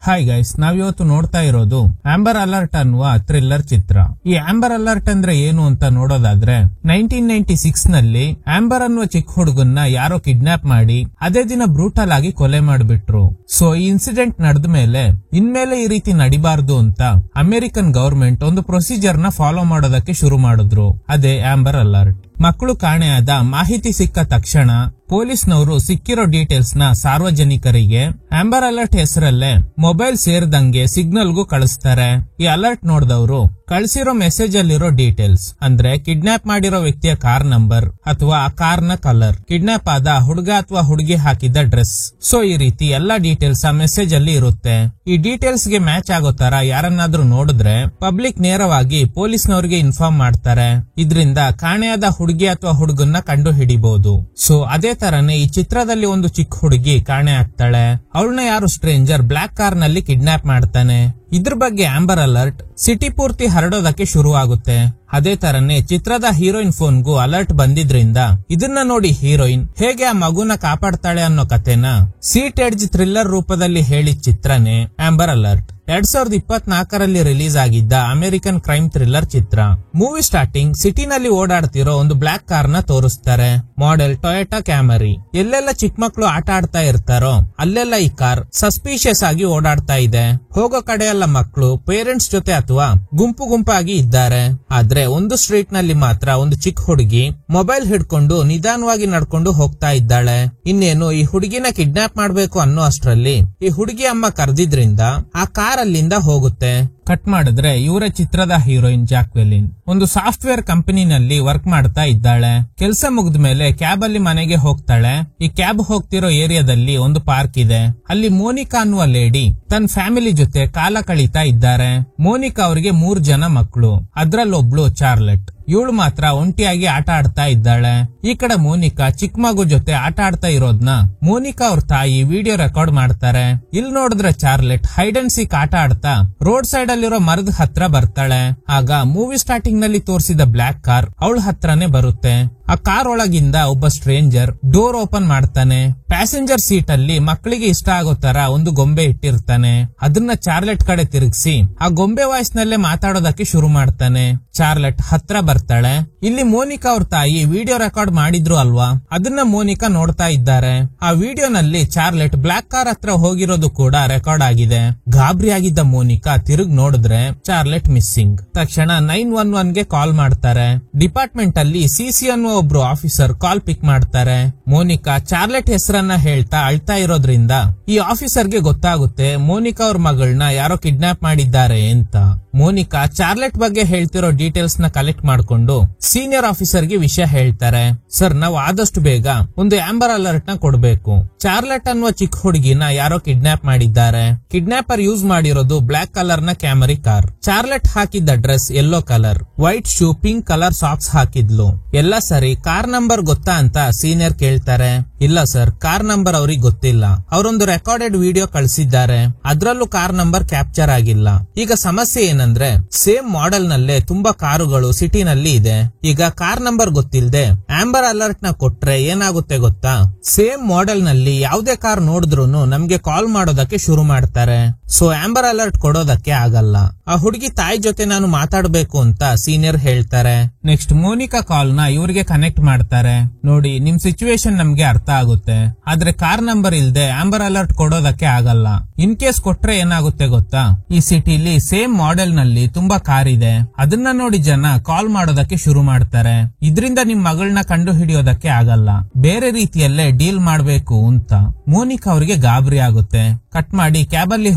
Hi guys, ನಾವಿವತ್ತು ನೋಡ್ತಾ ಇರೋದು ಆಂಬರ್ ಅಲರ್ಟ್ ಅನ್ನುವ ಥ್ರಿಲ್ಲರ್ ಚಿತ್ರ. ಈ ಆಂಬರ್ ಅಲರ್ಟ್ ಅಂದ್ರೆ ಏನು ಅಂತ ನೋಡೋದಾದ್ರೆ 1996 ನಲ್ಲಿ ಆಂಬರ್ ಅನ್ನುವ ಚಿಕ್ಕ ಹುಡುಗನ್ನ ಯಾರೋ ಕಿಡ್ನಾಪ್ ಮಾಡಿ ಅದೇ ದಿನ ಬ್ರೂಟಲ್ ಆಗಿ ಕೊಲೆ ಮಾಡಿಬಿಟ್ರು. ಸೊ ಈ ಇನ್ಸಿಡೆಂಟ್ ನಡೆದ ಮೇಲೆ ಇನ್ಮೇಲೆ ಈ ರೀತಿ ನಡಿಬಾರ್ದು ಅಂತ ಅಮೆರಿಕನ್ ಗವರ್ಮೆಂಟ್ ಒಂದು ಪ್ರೊಸೀಜರ್ ನ ಫಾಲೋ ಮಾಡೋದಕ್ಕೆ ಶುರು ಮಾಡಿದ್ರು. ಅದೇ ಆಂಬರ್ ಅಲರ್ಟ್. ಮಕ್ಕಳು ಕಾಣೆಯಾದ ಮಾಹಿತಿ ಸಿಕ್ಕ ತಕ್ಷಣ ಪೊಲೀಸ್ನವರು ಸಿಕ್ಕಿರೋ ಡೀಟೇಲ್ಸ್ ನ ಸಾರ್ವಜನಿಕರಿಗೆ ಆಂಬರ್ ಅಲರ್ಟ್ ಹೆಸರಲ್ಲೇ ಮೊಬೈಲ್ ಸೇರಿದಂಗೆ ಸಿಗ್ನಲ್ಗೂ ಕಳಿಸ್ತಾರೆ. ಈ ಅಲರ್ಟ್ ನೋಡಿದವರು ಕಳಿಸಿರೋ ಮೆಸೇಜ್ ಅಲ್ಲಿರೋ ಡೀಟೇಲ್ಸ್ ಅಂದ್ರೆ ಕಿಡ್ನಾಪ್ ಮಾಡಿರೋ ವ್ಯಕ್ತಿಯ ಕಾರ್ ನಂಬರ್ ಅಥವಾ ಆ ಕಾರ್ ನ ಕಲರ್, ಕಿಡ್ನಾಪ್ ಆದ ಹುಡುಗ ಅಥವಾ ಹುಡುಗಿ ಹಾಕಿದ್ದ ಡ್ರೆಸ್, ಸೊ ಈ ರೀತಿ ಎಲ್ಲಾ ಡೀಟೇಲ್ಸ್ ಆ ಮೆಸೇಜ್ ಅಲ್ಲಿ ಇರುತ್ತೆ. ಈ ಡೀಟೇಲ್ಸ್ ಗೆ ಮ್ಯಾಚ್ ಆಗೋ ತರ ಯಾರನ್ನಾದ್ರೂ ನೋಡಿದ್ರೆ ಪಬ್ಲಿಕ್ ನೇರವಾಗಿ ಪೊಲೀಸ್ನವರಿಗೆ ಇನ್ಫಾರ್ಮ್ ಮಾಡ್ತಾರೆ. ಇದರಿಂದ ಕಾಣೆಯಾದ ಹುಡುಗಿ ಅಥವಾ ಹುಡುಗನ್ನ ಕಂಡು ಹಿಡಿಬಹುದು. ಸೊ ಅದೇ ತರನೇ ಈ ಚಿತ್ರದಲ್ಲಿ ಒಂದು ಚಿಕ್ಕ ಹುಡುಗಿ ಕಾಣೆ ಆಗ್ತಾಳೆ. ಅವಳನ್ನ ಯಾರು ಸ್ಟ್ರೇಂಜರ್ ಬ್ಲಾಕ್ ಕಾರ್ ನಲ್ಲಿ ಕಿಡ್ನಾಪ್ ಮಾಡ್ತಾನೆ. ಇದ್ರ ಬಗ್ಗೆ ಆಂಬರ್ ಅಲರ್ಟ್ ಸಿಟಿ ಪೂರ್ತಿ ಹರಡೋದಕ್ಕೆ ಶುರು ಆಗುತ್ತೆ. ಅದೇ ತರನೇ ಚಿತ್ರದ ಹೀರೋಯಿನ್ ಫೋನ್ಗೂ ಅಲರ್ಟ್ ಬಂದಿದ್ರಿಂದ ಇದನ್ನ ನೋಡಿ ಹೀರೋಯಿನ್ ಹೇಗೆ ಆ ಮಗುನ ಕಾಪಾಡ್ತಾಳೆ ಅನ್ನೋ ಕಥೆನ ಸೀಟ್ ಎಡ್ಜ್ ಥ್ರಿಲ್ಲರ್ ರೂಪದಲ್ಲಿ ಹೇಳಿದ ಚಿತ್ರನೇ ಆಂಬರ್ ಅಲರ್ಟ್. 2024ರಲ್ಲಿ ರಿಲೀಸ್ ಆಗಿದ್ದ ಅಮೆರಿಕನ್ ಕ್ರೈಮ್ ಥ್ರಿಲ್ಲರ್ ಚಿತ್ರ. ಮೂವಿ ಸ್ಟಾರ್ಟಿಂಗ್ ಸಿಟಿನಲ್ಲಿ ಓಡಾಡ್ತಿರೋ ಒಂದು ಬ್ಲಾಕ್ ಕಾರ್ ನ ತೋರಿಸ್ತಾರೆ. Model Toyota Camry. ಎಲ್ಲೆಲ್ಲ ಚಿಕ್ಕ ಮಕ್ಕಳು ಆಟ ಆಡ್ತಾ ಇರ್ತಾರೋ ಅಲ್ಲೆಲ್ಲ ಈ ಕಾರ್ ಸಸ್ಪಿಷಿಯಸ್ ಆಗಿ ಓಡಾಡ್ತಾ ಇದೆ. ಹೋಗೋ ಕಡೆ ಎಲ್ಲ ಮಕ್ಕಳು ಪೇರೆಂಟ್ಸ್ ಜೊತೆ ಅಥವಾ ಗುಂಪು ಗುಂಪಾಗಿ ಇದ್ದಾರೆ. ಆದ್ರೆ ಒಂದು ಸ್ಟ್ರೀಟ್ ನಲ್ಲಿ ಮಾತ್ರ ಒಂದು ಚಿಕ್ಕ ಹುಡುಗಿ ಮೊಬೈಲ್ ಹಿಡ್ಕೊಂಡು ನಿಧಾನವಾಗಿ ನಡ್ಕೊಂಡು ಹೋಗ್ತಾ ಇದ್ದಾಳೆ. ಇನ್ನೇನು ಈ ಹುಡುಗಿನ ಕಿಡ್ನಾಪ್ ಮಾಡ್ಬೇಕು ಅನ್ನೋ ಅಷ್ಟ್ರಲ್ಲಿ ಈ ಹುಡುಗಿ ಅಮ್ಮ ಕರೆದಿದ್ರಿಂದ ಆ ಕಾರ್ ಅಲ್ಲಿಂದ ಹೋಗುತ್ತೆ. ಕಟ್ ಮಾಡಿದ್ರೆ ಇವರ ಚಿತ್ರದ ಹೀರೋಯಿನ್ ಜಾಕ್ವೆಲಿನ್ ಒಂದು ಸಾಫ್ಟ್ವೇರ್ ಕಂಪನಿನಲ್ಲಿ ವರ್ಕ್ ಮಾಡ್ತಾ ಇದ್ದಾಳೆ. ಕೆಲಸ ಮುಗಿದ ಮೇಲೆ ಕ್ಯಾಬ್ ಅಲ್ಲಿ ಮನೆಗೆ ಹೋಗ್ತಾಳೆ. ಈ ಕ್ಯಾಬ್ ಹೋಗ್ತಿರೋ ಏರಿಯಾದಲ್ಲಿ ಒಂದು ಪಾರ್ಕ್ ಇದೆ. ಅಲ್ಲಿ ಮೋನಿಕಾ ಅನ್ನುವ ಲೇಡಿ ತನ್ನ ಫ್ಯಾಮಿಲಿ ಜೊತೆ ಕಾಲ ಕಳೀತಾ ಇದ್ದಾರೆ. ಮೋನಿಕಾ ಅವರಿಗೆ 3 ಜನ ಮಕ್ಕಳು, ಅದ್ರಲ್ಲೊಬ್ಳು ಚಾರ್ಲೆಟ್. ಇವಳು ಮಾತ್ರ ಒಂಟಿಯಾಗಿ ಆಟ ಆಡ್ತಾ ಇದ್ದಾಳೆ. ಈ ಕಡೆ ಮೋನಿಕಾ ಚಿಕ್ಕ ಮಗು ಜೊತೆ ಆಟ ಆಡ್ತಾ ಇರೋದ್ನ ಮೋನಿಕಾ ಅವ್ರ ತಾಯಿ ವಿಡಿಯೋ ರೆಕಾರ್ಡ್ ಮಾಡ್ತಾರೆ. ಇಲ್ಲಿ ನೋಡಿದ್ರೆ ಚಾರ್ಲೆಟ್ ಹೈಡ್ ಅಂಡ್ ಸೀಕ್ ಆಟ ಆಡ್ತಾ ರೋಡ್ ಸೈಡ್ ಅಲ್ಲಿರೋ ಮರದ ಹತ್ರ ಬರ್ತಾಳೆ. ಆಗ ಮೂವಿ ಸ್ಟಾರ್ಟಿಂಗ್ ನಲ್ಲಿ ತೋರಿಸಿದ ಬ್ಲಾಕ್ ಕಾರ್ ಅವಳ ಹತ್ರನೇ ಬರುತ್ತೆ. ಆ ಕಾರ್ ಒಳಗಿಂದ ಒಬ್ಬ ಸ್ಟ್ರೇಂಜರ್ ಡೋರ್ ಓಪನ್ ಮಾಡ್ತಾನೆ. ಪ್ಯಾಸೆಂಜರ್ ಸೀಟ್ ಅಲ್ಲಿ ಮಕ್ಕಳಿಗೆ ಇಷ್ಟ ಆಗೋ ತರ ಒಂದು ಗೊಂಬೆ ಇಟ್ಟಿರ್ತಾನೆ. ಅದನ್ನ ಚಾರ್ಲೆಟ್ ಕಡೆ ತಿರುಗಿಸಿ ಆ ಗೊಂಬೆ ವಾಯ್ಸ್ ನಲ್ಲೇ ಮಾತಾಡೋದಕ್ಕೆ ಶುರು ಮಾಡ್ತಾನೆ. ಚಾರ್ಲೆಟ್ ಹತ್ರ ಬರ್ತಾಳೆ. ಇಲ್ಲಿ ಮೋನಿಕಾ ಅವ್ರ ತಾಯಿ ವಿಡಿಯೋ ರೆಕಾರ್ಡ್ ಮಾಡಿದ್ರು ಅಲ್ವಾ, ಅದನ್ನ ಮೋನಿಕಾ ನೋಡ್ತಾ ಇದ್ದಾರೆ. ಆ ವಿಡಿಯೋನಲ್ಲಿ ಚಾರ್ಲೆಟ್ ಬ್ಲಾಕ್ ಕಾರ್ ಹತ್ರ ಹೋಗಿರೋದು ಕೂಡ ರೆಕಾರ್ಡ್ ಆಗಿದೆ. ಗಾಬರಿ ಆಗಿದ್ದ ಮೋನಿಕಾ ತಿರುಗ್ ನೋಡಿದ್ರೆ ಚಾರ್ಲೆಟ್ ಮಿಸ್ಸಿಂಗ್. ತಕ್ಷಣ 911 ಗೆ ಕಾಲ್ ಮಾಡ್ತಾರೆ. ಡಿಪಾರ್ಟ್ಮೆಂಟ್ ಅಲ್ಲಿ ಸಿಸಿ ಅನ್ನುವ ಒಬ್ರು ಆಫೀಸರ್ ಕಾಲ್ ಪಿಕ್ ಮಾಡ್ತಾರೆ. ಮೋನಿಕಾ ಚಾರ್ಲೆಟ್ ಹೆಸರನ್ನ ಹೇಳ್ತಾ ಅಳ್ತಾ ಇರೋದ್ರಿಂದ ಈ ಆಫೀಸರ್ಗೆ ಗೊತ್ತಾಗುತ್ತೆ ಮೋನಿಕಾ ಅವ್ರ ಮಗಳನ್ನ ಯಾರೋ ಕಿಡ್ನಾಪ್ ಮಾಡಿದ್ದಾರೆ ಅಂತ. ಮೋನಿಕಾ ಚಾರ್ಲೆಟ್ ಬಗ್ಗೆ ಹೇಳ್ತಿರೋ ಡೀಟೇಲ್ಸ್ ನ ಕಲೆಕ್ಟ್ ಮಾಡ್ಕೊಂಡು ಸೀನಿಯರ್ ಆಫೀಸರ್ ಗೆ ವಿಷಯ ಹೇಳ್ತಾರೆ. ಸರ್, ನಾವು ಆದಷ್ಟು ಬೇಗ ಒಂದು ಆಂಬರ್ ಅಲರ್ಟ್ ನ ಕೊಡ್ಬೇಕು. ಚಾರ್ಲೆಟ್ ಅನ್ನುವ ಚಿಕ್ಕ ಹುಡುಗಿನ ಯಾರೋ ಕಿಡ್ನಾಪ್ ಮಾಡಿದ್ದಾರೆ. ಕಿಡ್ನಾಪರ್ ಯೂಸ್ ಮಾಡಿರೋದು ಬ್ಲಾಕ್ ಕಲರ್ ನ ಕ್ಯಾಮರಿ ಕಾರ್. ಚಾರ್ಲೆಟ್ ಹಾಕಿದ್ದ dress yellow colour, white shoe, pink colour socks ಹಾಕಿದ್ಲು. ಎಲ್ಲ ಸರಿ, ಕಾರ್ ನಂಬರ್ ಗೊತ್ತಾ ಅಂತ ಸೀನಿಯರ್ ಕೇಳ್ತಾರೆ. ಇಲ್ಲ ಸರ್, ಕಾರ್ ನಂಬರ್ ಅವ್ರಿಗೆ ಗೊತ್ತಿಲ್ಲ. ಅವರೊಂದು ರೆಕಾರ್ಡೆಡ್ ವಿಡಿಯೋ ಕಳಿಸಿದ್ದಾರೆ, ಅದ್ರಲ್ಲೂ ಕಾರ್ ನಂಬರ್ ಕ್ಯಾಪ್ಚರ್ ಆಗಿಲ್ಲ. ಈಗ ಸಮಸ್ಯೆ ಏನಂದ್ರೆ ಸೇಮ್ ಮಾಡೆಲ್ ನಲ್ಲೇ ತುಂಬಾ ಕಾರುಗಳು ಸಿಟಿನಲ್ಲಿ ಇದೆ. ಈಗ ಕಾರ್ ನಂಬರ್ ಗೊತ್ತಿಲ್ಲದೆ ಆಂಬರ್ ಅಲರ್ಟ್ ನ ಕೊಟ್ರೆ ಏನಾಗುತ್ತೆ ಗೊತ್ತಾ? ಸೇಮ್ ಮಾಡೆಲ್ ನಲ್ಲಿ ಯಾವುದೇ ಕಾರ್ ನೋಡಿದ್ರು ನಮ್ಗೆ ಕಾಲ್ ಮಾಡೋದಕ್ಕೆ ಶುರು ಮಾಡ್ತಾರೆ. ಸೊ ಆಂಬರ್ ಅಲರ್ಟ್ ಕೊಡೋದಕ್ಕೆ ಆಗಲ್ಲ. ಆ ಹುಡುಗಿ ತಾಯಿ ಜೊತೆ ನಾನು ಮಾತಾಡ್ಬೇಕು ಅಂತ ಸೀನಿಯರ್ ಹೇಳ್ತಾರೆ. ನೆಕ್ಸ್ಟ್ ಮೋನಿಕಾ ಕಾಲ್ ನ ಇವ್ರಿಗೆ ಕನೆಕ್ಟ್ ಮಾಡ್ತಾರೆ. ನೋಡಿ, ನಿಮ್ ಸಿಚುವೇಶನ್ ನಮ್ಗೆ ಅರ್ಥ ಆಗುತ್ತೆ, ಆದ್ರೆ ಕಾರ್ ನಂಬರ್ ಇಲ್ದೆ ಆಂಬರ್ ಅಲರ್ಟ್ ಕೊಡೋದಕ್ಕೆ ಆಗಲ್ಲ. ಇನ್ ಕೇಸ್ ಕೊಟ್ರೆ ಏನಾಗುತ್ತೆ ಗೊತ್ತಾ? ಈ ಸಿಟಿಲಿ ಸೇಮ್ ಮಾಡೆಲ್ ನಲ್ಲಿ ತುಂಬಾ ಕಾರ್ ಇದೆ. ಅದನ್ನ ನೋಡಿ ಜನ ಕಾಲ್ ಮಾಡೋದಕ್ಕೆ ಶುರು ಮಾಡ್ತಾರೆ. ಇದರಿಂದ ನಿಮ್ ಮಗಳನ್ನ ಕಂಡು ಹಿಡಿಯೋದಕ್ಕೆ ಆಗಲ್ಲ. ಬೇರೆ ರೀತಿಯಲ್ಲೇ ಡೀಲ್ ಮಾಡ್ಬೇಕು ಅಂತ ಮೋನಿಕಾ ಅವ್ರಿಗೆ ಗಾಬರಿ ಆಗುತ್ತೆ. ಕಟ್ ಮಾಡಿ ಕ್ಯಾಬ್ ಅಲ್ಲಿ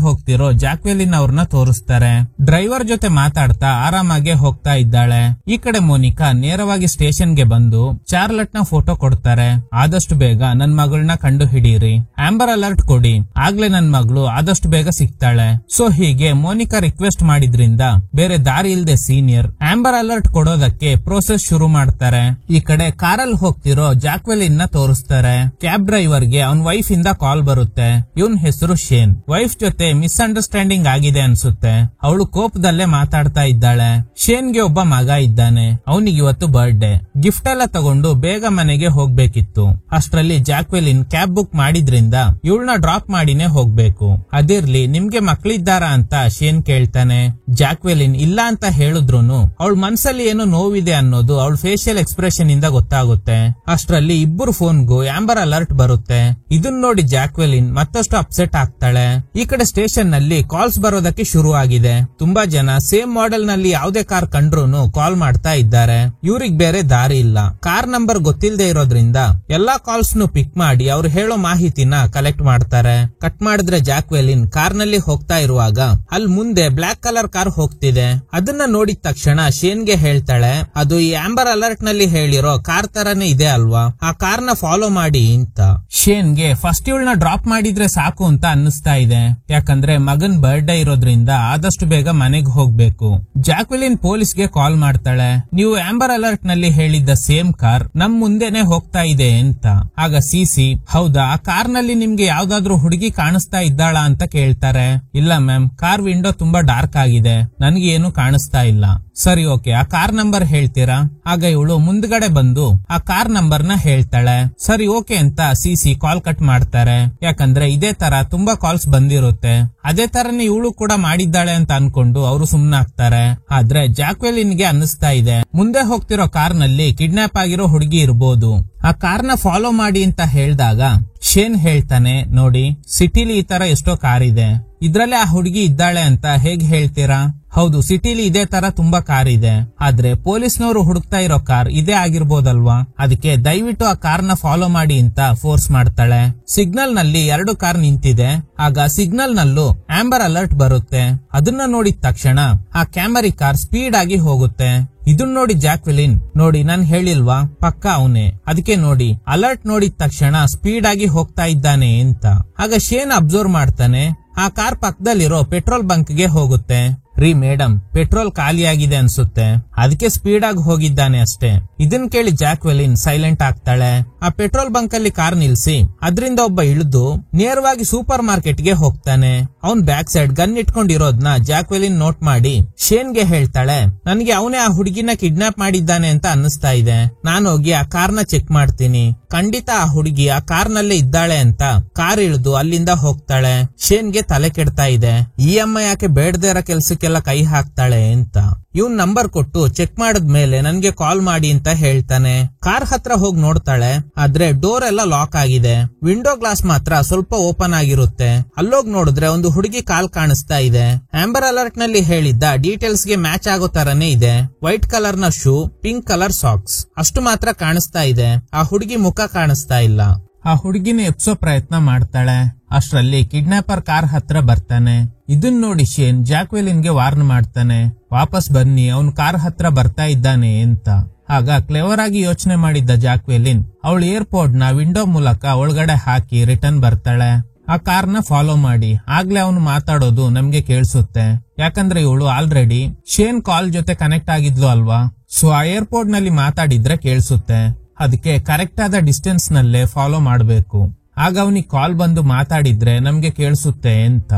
ಹೋಗ್ತಿರೋ ಜಾಕ್ವೆಲಿನ್ ಅವ್ರನ್ನ ತೋರಿಸ್ತಾರೆ. ಡ್ರೈವರ್ ಜೊತೆ ಮಾತಾಡ್ತಾ ಆರಾಮಾಗಿ ಹೋಗ್ತಾ ಇದ್ದಾಳೆ. ಈ ಕಡೆ ಮೋನಿಕಾ ನೇರವಾಗಿ ಸ್ಟೇಷನ್ ಗೆ ಬಂದು ಚಾರ್ಲೆಟ್ ನ ಫೋಟೋ ಕೊಡ್ತಾರೆ. ಆದಷ್ಟು ಬೇಗ ನನ್ ಮಗಳನ್ನ ಕಂಡು ಹಿಡೀರಿ, ಆಂಬರ್ ಅಲರ್ಟ್ ಕೊಡಿ, ಆಗ್ಲೇ ನನ್ ಮಗಳು ಆದಷ್ಟು ಬೇಗ ಸಿಗ್ತಾಳೆ. ಸೊ ಹೀಗೆ ಮೋನಿಕಾ ರಿಕ್ವೆಸ್ಟ್ ಮಾಡಿದ್ರಿಂದ ಬೇರೆ ದಾರಿ ಇಲ್ದೆ ಸೀನಿಯರ್ ಆಂಬರ್ ಅಲರ್ಟ್ ಕೊಡೋದಕ್ಕೆ ಪ್ರೋಸೆಸ್ ಶುರು ಮಾಡ್ತಾರೆ. ಈ ಕಡೆ ಕಾರಲ್ಲಿ ಹೋಗ್ತಿರೋ ಜಾಕ್ವೆಲಿನ್ ನ ತೋರಿಸ್ತಾರೆ. ಕ್ಯಾಬ್ ಡ್ರೈವರ್ ಗೆ ಅವನ್ ವೈಫ್ ಇಂದ ಕಾಲ್ ಬರುತ್ತೆ. ಇವನ್ ಹೆಸರು ಶೇನ್. ವೈಫ್ ಜೊತೆ ಮಿಸ್ ಮಿಸ್ಅಂಡರ್ಸ್ಟ್ಯಾಂಡಿಂಗ್ ಆಗಿದೆ ಅನ್ಸುತ್ತೆ. ಅವಳು ಕೋಪದಲ್ಲೇ ಮಾತಾಡ್ತಾ ಇದ್ದಾಳೆ. ಶೇನ್ಗೆ ಒಬ್ಬ ಮಗ ಇದ್ದಾನೆ. ಅವನಿಗೆ ಇವತ್ತು ಬರ್ಡೇ. ಗಿಫ್ಟ್ ಎಲ್ಲ ತಗೊಂಡು ಬೇಗ ಮನೆಗೆ ಹೋಗ್ಬೇಕಿತ್ತು. ಅಷ್ಟರಲ್ಲಿ ಜಾಕ್ವೆಲಿನ್ ಕ್ಯಾಬ್ ಬುಕ್ ಮಾಡಿದ್ರಿಂದ ಇವಳನ್ನ ಡ್ರಾಪ್ ಮಾಡಿನೇ ಹೋಗ್ಬೇಕು. ಅದಿರ್ಲಿ, ನಿಮ್ಗೆ ಮಕ್ಳಿದ್ದಾರಾ ಅಂತ ಶೇನ್ ಕೇಳ್ತಾನೆ. ಜಾಕ್ವೆಲಿನ್ ಇಲ್ಲ ಅಂತ ಹೇಳಿದ್ರುನು ಅವಳ ಮನ್ಸಲ್ಲಿ ಏನೋ ನೋವಿದೆ ಅನ್ನೋದು ಅವಳ ಫೇಶಿಯಲ್ ಎಕ್ಸ್ಪ್ರೆಷನ್ ಇಂದ ಗೊತ್ತಾಗುತ್ತೆ. ಅಷ್ಟರಲ್ಲಿ ಇಬ್ಬರು ಫೋನ್ಗೂ ಆಂಬರ್ ಅಲರ್ಟ್ ಬರುತ್ತೆ. ಇದನ್ನ ನೋಡಿ ಜಾಕ್ವೆಲಿನ್ ಮತ್ತಷ್ಟು ಅಪ್ಸೆಟ್ ಆಗ್ತಾಳೆ. ಈ ಕಡೆ ಸ್ಟೇಷನ್ ನಲ್ಲಿ ಕಾಲ್ಸ್ ಬರೋದಕ್ಕೆ ಶುರು ಆಗಿದೆ. ತುಂಬಾ ಜನ ಸೇಮ್ ಮಾಡೆಲ್ ನಲ್ಲಿ ಯಾವುದೇ ಕಾರ್ ಕಂಡ್ರೂನು ಕಾಲ್ ಮಾಡ್ತಾ ಇದ್ದಾರೆ. ಇವ್ರಿಗೆ ಬೇರೆ ದಾರಿ ಇಲ್ಲ. ಕಾರ್ ನಂಬರ್ ಗೊತ್ತಿಲ್ಲದೆ ಇರೋದ್ರಿಂದ ಎಲ್ಲಾ ಕಾಲ್ಸ್ ನು ಪಿಕ್ ಮಾಡಿ ಅವ್ರು ಹೇಳೋ ಮಾಹಿತಿನ ಕಲೆಕ್ಟ್ ಮಾಡ್ತಾರೆ. ಕಟ್ ಮಾಡಿದ್ರೆ ಜಾಕ್ವೆಲಿನ್ ಕಾರ್ ನಲ್ಲಿ ಹೋಗ್ತಾ ಇರುವಾಗ ಅಲ್ಲಿ ಮುಂದೆ ಬ್ಲಾಕ್ ಕಲರ್ ಕಾರ್ ಹೋಗ್ತಿದೆ. ಅದನ್ನ ನೋಡಿದ ತಕ್ಷಣ ಶೇನ್ಗೆ ಹೇಳ್ತಾಳೆ, ಅದು ಈ ಆಂಬರ್ ಅಲರ್ಟ್ ನಲ್ಲಿ ಹೇಳಿರೋ ಕಾರ್ ತರನೇ ಇದೆ ಅಲ್ವಾ, ಆ ಕಾರ್ ನ ಫಾಲೋ ಮಾಡಿ ಅಂತ. ಶೇನ್ಗೆ ಫಸ್ಟ್ ಇವಳನ್ನ ಡ್ರಾಪ್ ಮಾಡಿದ್ರೆ ಸಾಕು ಅಂತ ಅನ್ನಿಸ್ತಾ ಇದೆ. ಯಾಕಂದ್ರೆ ಮಗನ್ ಬರ್ಡೇ ಇರೋದ್ರಿಂದ ಆದಷ್ಟು ಬೇಗ ಮನೆಗೆ ಹೋಗ್ಬೇಕು. ಜಾಕ್ವೆಲಿನ್ ಪೊಲೀಸ್ಗೆ ಕಾಲ್ ಮಾಡ್ತಾಳೆ. ನೀವು ಆಂಬರ್ ಅಲರ್ಟ್ ನಲ್ಲಿ ಹೇಳಿದ್ದ ಸೇಮ್ ಕಾರ್ ನಮ್ ಮುಂದೆನೆ ಹೋಗ್ತಾ ಇದೆ ಅಂತ. ಆಗ ಸಿಸಿ, ಹೌದಾ, ಆ ಕಾರ್ ನಲ್ಲಿ ನಿಮ್ಗೆ ಯಾವ್ದಾದ್ರು ಹುಡುಗಿ ಕಾಣಿಸ್ತಾ ಇದ್ದಾಳಾ ಅಂತ ಕೇಳ್ತಾರೆ. ಇಲ್ಲ ಮ್ಯಾಮ್, ಕಾರ್ ವಿಂಡೋ ತುಂಬಾ ಡಾರ್ಕ್ ಆಗಿದೆ, ನನ್ಗೆ ಏನು ಕಾಣಿಸ್ತಾ ಇಲ್ಲ. ಸರಿ, ಓಕೆ, ಆ ಕಾರ್ ನಂಬರ್ ಹೇಳ್ತೀರಾ? ಆಗ ಇವಳು ಮುಂದ್ಗಡೆ ಬಂದು ಆ ಕಾರ್ ನಂಬರ್ ನ ಹೇಳ್ತಾಳೆ. ಸರಿ, ಓಕೆ ಅಂತ ಸಿಸಿ ಕಾಲ್ ಕಟ್ ಮಾಡ್ತಾರೆ. ಯಾಕಂದ್ರೆ ಇದೇ ತರ ತುಂಬಾ ಕಾಲ್ಸ್ ಬಂದಿರುತ್ತೆ. ಅದೇ ತರನೇ ಇವಳು ಕೂಡ ಮಾಡಿದ್ದಾಳೆ ಅಂತ ಅನ್ಕೊಂಡು ಅವರು ಸುಮ್ನಾಗ್ತಾರೆ. ಆದ್ರೆ ಜಾಕ್ವೆಲಿನ್ಗೆ ಅನ್ನಿಸ್ತಾ ಇದೆ ಮುಂದೆ ಹೋಗ್ತಿರೋ ಕಾರ್ ನಲ್ಲಿ ಕಿಡ್ನಾಪ್ ಆಗಿರೋ ಹುಡುಗಿ ಇರ್ಬೋದು. ಆ ಕಾರ್ನ ಫಾಲೋ ಮಾಡಿ ಅಂತ ಹೇಳಿದಾಗ ಶೇನ್ ಹೇಳ್ತಾನೆ, ನೋಡಿ, ಸಿಟಿಲಿ ಈ ತರ ಎಷ್ಟೋ ಕಾರ್ ಇದೆ, ಇದ್ರಲ್ಲೇ ಆ ಹುಡುಗಿ ಇದ್ದಾಳೆ ಅಂತ ಹೇಗ್ ಹೇಳ್ತೀರಾ? ಹೌದು, ಸಿಟಿಲಿ ಇದೇ ತರ ತುಂಬಾ ಕಾರ್ ಇದೆ, ಆದ್ರೆ ಪೊಲೀಸ್ನವರು ಹುಡುಕ್ತಾ ಇರೋ ಕಾರ್ ಇದೇ ಆಗಿರ್ಬೋದಲ್ವಾ? ಅದಕ್ಕೆ ದಯವಿಟ್ಟು ಆ ಕಾರ್ನ ಫಾಲೋ ಮಾಡಿ ಅಂತ ಫೋರ್ಸ್ ಮಾಡ್ತಾಳೆ. ಸಿಗ್ನಲ್ ನಲ್ಲಿ 2 ಕಾರ್ ನಿಂತಿದೆ. ಆಗ ಸಿಗ್ನಲ್ ನಲ್ಲೂ ಆಂಬರ್ ಅಲರ್ಟ್ ಬರುತ್ತೆ. ಅದನ್ನ ನೋಡಿದ ತಕ್ಷಣ ಆ ಕ್ಯಾಮರಿ ಕಾರ್ ಸ್ಪೀಡ್ ಆಗಿ ಹೋಗುತ್ತೆ. ಇದನ್ನ ನೋಡಿ ಜಾಕ್ವೆಲಿನ್, ನೋಡಿ ನಾನ್ ಹೇಳಿಲ್ವಾ, ಪಕ್ಕ ಅವನೇ, ಅದಕ್ಕೆ ನೋಡಿ ಅಲರ್ಟ್ ನೋಡಿದ ತಕ್ಷಣ ಸ್ಪೀಡ್ ಆಗಿ ಹೋಗ್ತಾ ಇದ್ದಾನೆ ಅಂತ. ಆಗ ಶೇನ್ ಅಬ್ಸರ್ವ್ ಮಾಡ್ತಾನೆ, ಆ ಕಾರ್ ಪಕ್ಕದಲ್ಲಿರೋ ಪೆಟ್ರೋಲ್ ಬಂಕ್ ಗೆ ಹೋಗುತ್ತೆ. ರೀ ಮೇಡಮ್, ಪೆಟ್ರೋಲ್ ಖಾಲಿಯಾಗಿದೆ ಅನ್ಸುತ್ತೆ, ಅದಕ್ಕೆ ಸ್ಪೀಡ್ ಆಗಿ ಹೋಗಿದ್ದಾನೆ ಅಷ್ಟೇ. ಇದನ್ ಕೇಳಿ ಜಾಕ್ವೆಲಿನ್ ಸೈಲೆಂಟ್ ಆಗ್ತಾಳೆ. ಆ ಪೆಟ್ರೋಲ್ ಬಂಕ್ ಅಲ್ಲಿ ಕಾರ್ ನಿಲ್ಸಿ ಅದ್ರಿಂದ ಒಬ್ಬ ಇಳಿದು ನೇರವಾಗಿ ಸೂಪರ್ ಮಾರ್ಕೆಟ್ ಗೆ ಹೋಗ್ತಾನೆ. ಅವನ್ ಬ್ಯಾಕ್ ಸೈಡ್ ಗನ್ ಇಟ್ಕೊಂಡಿರೋದ್ನ ಜಾಕ್ವೆಲಿನ್ ನೋಟ್ ಮಾಡಿ ಶೇನ್ಗೆ ಹೇಳ್ತಾಳೆ, ನನಗೆ ಅವನೇ ಆ ಹುಡುಗಿನ ಕಿಡ್ನಾಪ್ ಮಾಡಿದ್ದಾನೆ ಅಂತ ಅನ್ನಿಸ್ತಾ ಇದೆ, ನಾನು ಹೋಗಿ ಆ ಕಾರ್ನ ಚೆಕ್ ಮಾಡ್ತೀನಿ. ಖಂಡಿತ ಆ ಹುಡುಗಿ ಆ ಕಾರ್ ನಲ್ಲೇ ಇದ್ದಾಳೆ ಅಂತ ಕಾರ್ ಇಳಿದು ಅಲ್ಲಿಂದ ಹೋಗ್ತಾಳೆ. ಶೇನ್ಗೆ ತಲೆ ಕೆಡ್ತಾ ಇದೆ, ಈ ಅಮ್ಮ ಯಾಕೆ ಬೇಡದೇ ಇರೋ ಕೆಲ್ಸಕ್ಕೆಲ್ಲ ಕೈ ಹಾಕ್ತಾಳೆ ಅಂತ. ಇವನ್ ನಂಬರ್ ಕೊಟ್ಟು ಚೆಕ್ ಮಾಡಿದ್ಮೇಲೆ ನನ್ಗೆ ಕಾಲ್ ಮಾಡಿ ಅಂತ ಹೇಳ್ತಾನೆ. ಕಾರ್ ಹತ್ರ ಹೋಗಿ ನೋಡ್ತಾಳೆ, ಆದ್ರೆ ಡೋರ್ ಎಲ್ಲ ಲಾಕ್ ಆಗಿದೆ. ವಿಂಡೋ ಗ್ಲಾಸ್ ಮಾತ್ರ ಸ್ವಲ್ಪ ಓಪನ್ ಆಗಿರುತ್ತೆ. ಅಲ್ಲೋಗ್ ನೋಡಿದ್ರೆ ಒಂದು ಹುಡುಗಿ ಕಾಲ್ ಕಾಣಿಸ್ತಾ ಇದೆ. ಆಂಬರ್ ಅಲರ್ಟ್ ನಲ್ಲಿ ಹೇಳಿದ್ದ ಡೀಟೇಲ್ಸ್ ಗೆ ಮ್ಯಾಚ್ ಆಗೋ ತರನೇ ಇದೆ. ವೈಟ್ ಕಲರ್ ನ ಶೂ, ಪಿಂಕ್ ಕಲರ್ ಸಾಕ್ಸ್, ಅಷ್ಟು ಮಾತ್ರ ಕಾಣಿಸ್ತಾ ಇದೆ. ಆ ಹುಡುಗಿ ಮುಖ ಕಾಣಿಸ್ತಾ ಇಲ್ಲ. ಆ ಹುಡುಗಿನ ಎಪ್ಸೋ ಪ್ರಯತ್ನ ಮಾಡ್ತಾಳೆ. ಅಷ್ಟರಲ್ಲಿ ಕಿಡ್ನಾಪರ್ ಕಾರ್ ಹತ್ರ ಬರ್ತಾನೆ. ಇದನ್ ನೋಡಿ ಶೇನ್ ಜಾಕ್ವೆಲಿನ್ಗೆ ವಾರ್ನ್ ಮಾಡ್ತಾನೆ, ವಾಪಸ್ ಬನ್ನಿ, ಅವನ್ ಕಾರ್ ಹತ್ರ ಬರ್ತಾ ಇದ್ದಾನೆ ಅಂತ. ಆಗ ಕ್ಲೆವರ್ ಆಗಿ ಯೋಚನೆ ಮಾಡಿದ್ದ ಜಾಕ್ವೆಲಿನ್ ಅವಳು ಏರ್ಪೋರ್ಟ್ ನ ವಿಂಡೋ ಮೂಲಕ ಒಳಗಡೆ ಹಾಕಿ ರಿಟರ್ನ್ ಬರ್ತಾಳೆ. ಆ ಕಾರ್ನ ಫಾಲೋ ಮಾಡಿ, ಆಗ್ಲೇ ಅವನು ಮಾತಾಡೋದು ನಮ್ಗೆ ಕೇಳಿಸುತ್ತೆ. ಯಾಕಂದ್ರೆ ಇವಳು ಆಲ್ರೆಡಿ ಶೇನ್ ಕಾಲ್ ಜೊತೆ ಕನೆಕ್ಟ್ ಆಗಿದ್ಲು ಅಲ್ವಾ, ಸೊ ಆ ಏರ್ಪೋರ್ಟ್ ನಲ್ಲಿ ಮಾತಾಡಿದ್ರೆ ಕೇಳಿಸುತ್ತೆ. ಅದಕ್ಕೆ ಕರೆಕ್ಟ್ ಆದ ಡಿಸ್ಟೆನ್ಸ್ ನಲ್ಲೇ ಫಾಲೋ ಮಾಡಬೇಕು. ಆಗ ಅವನಿಗೆ ಕಾಲ್ ಬಂದು ಮಾತಾಡಿದ್ರೆ ನಮ್ಗೆ ಕೇಳಿಸುತ್ತೆ ಅಂತ.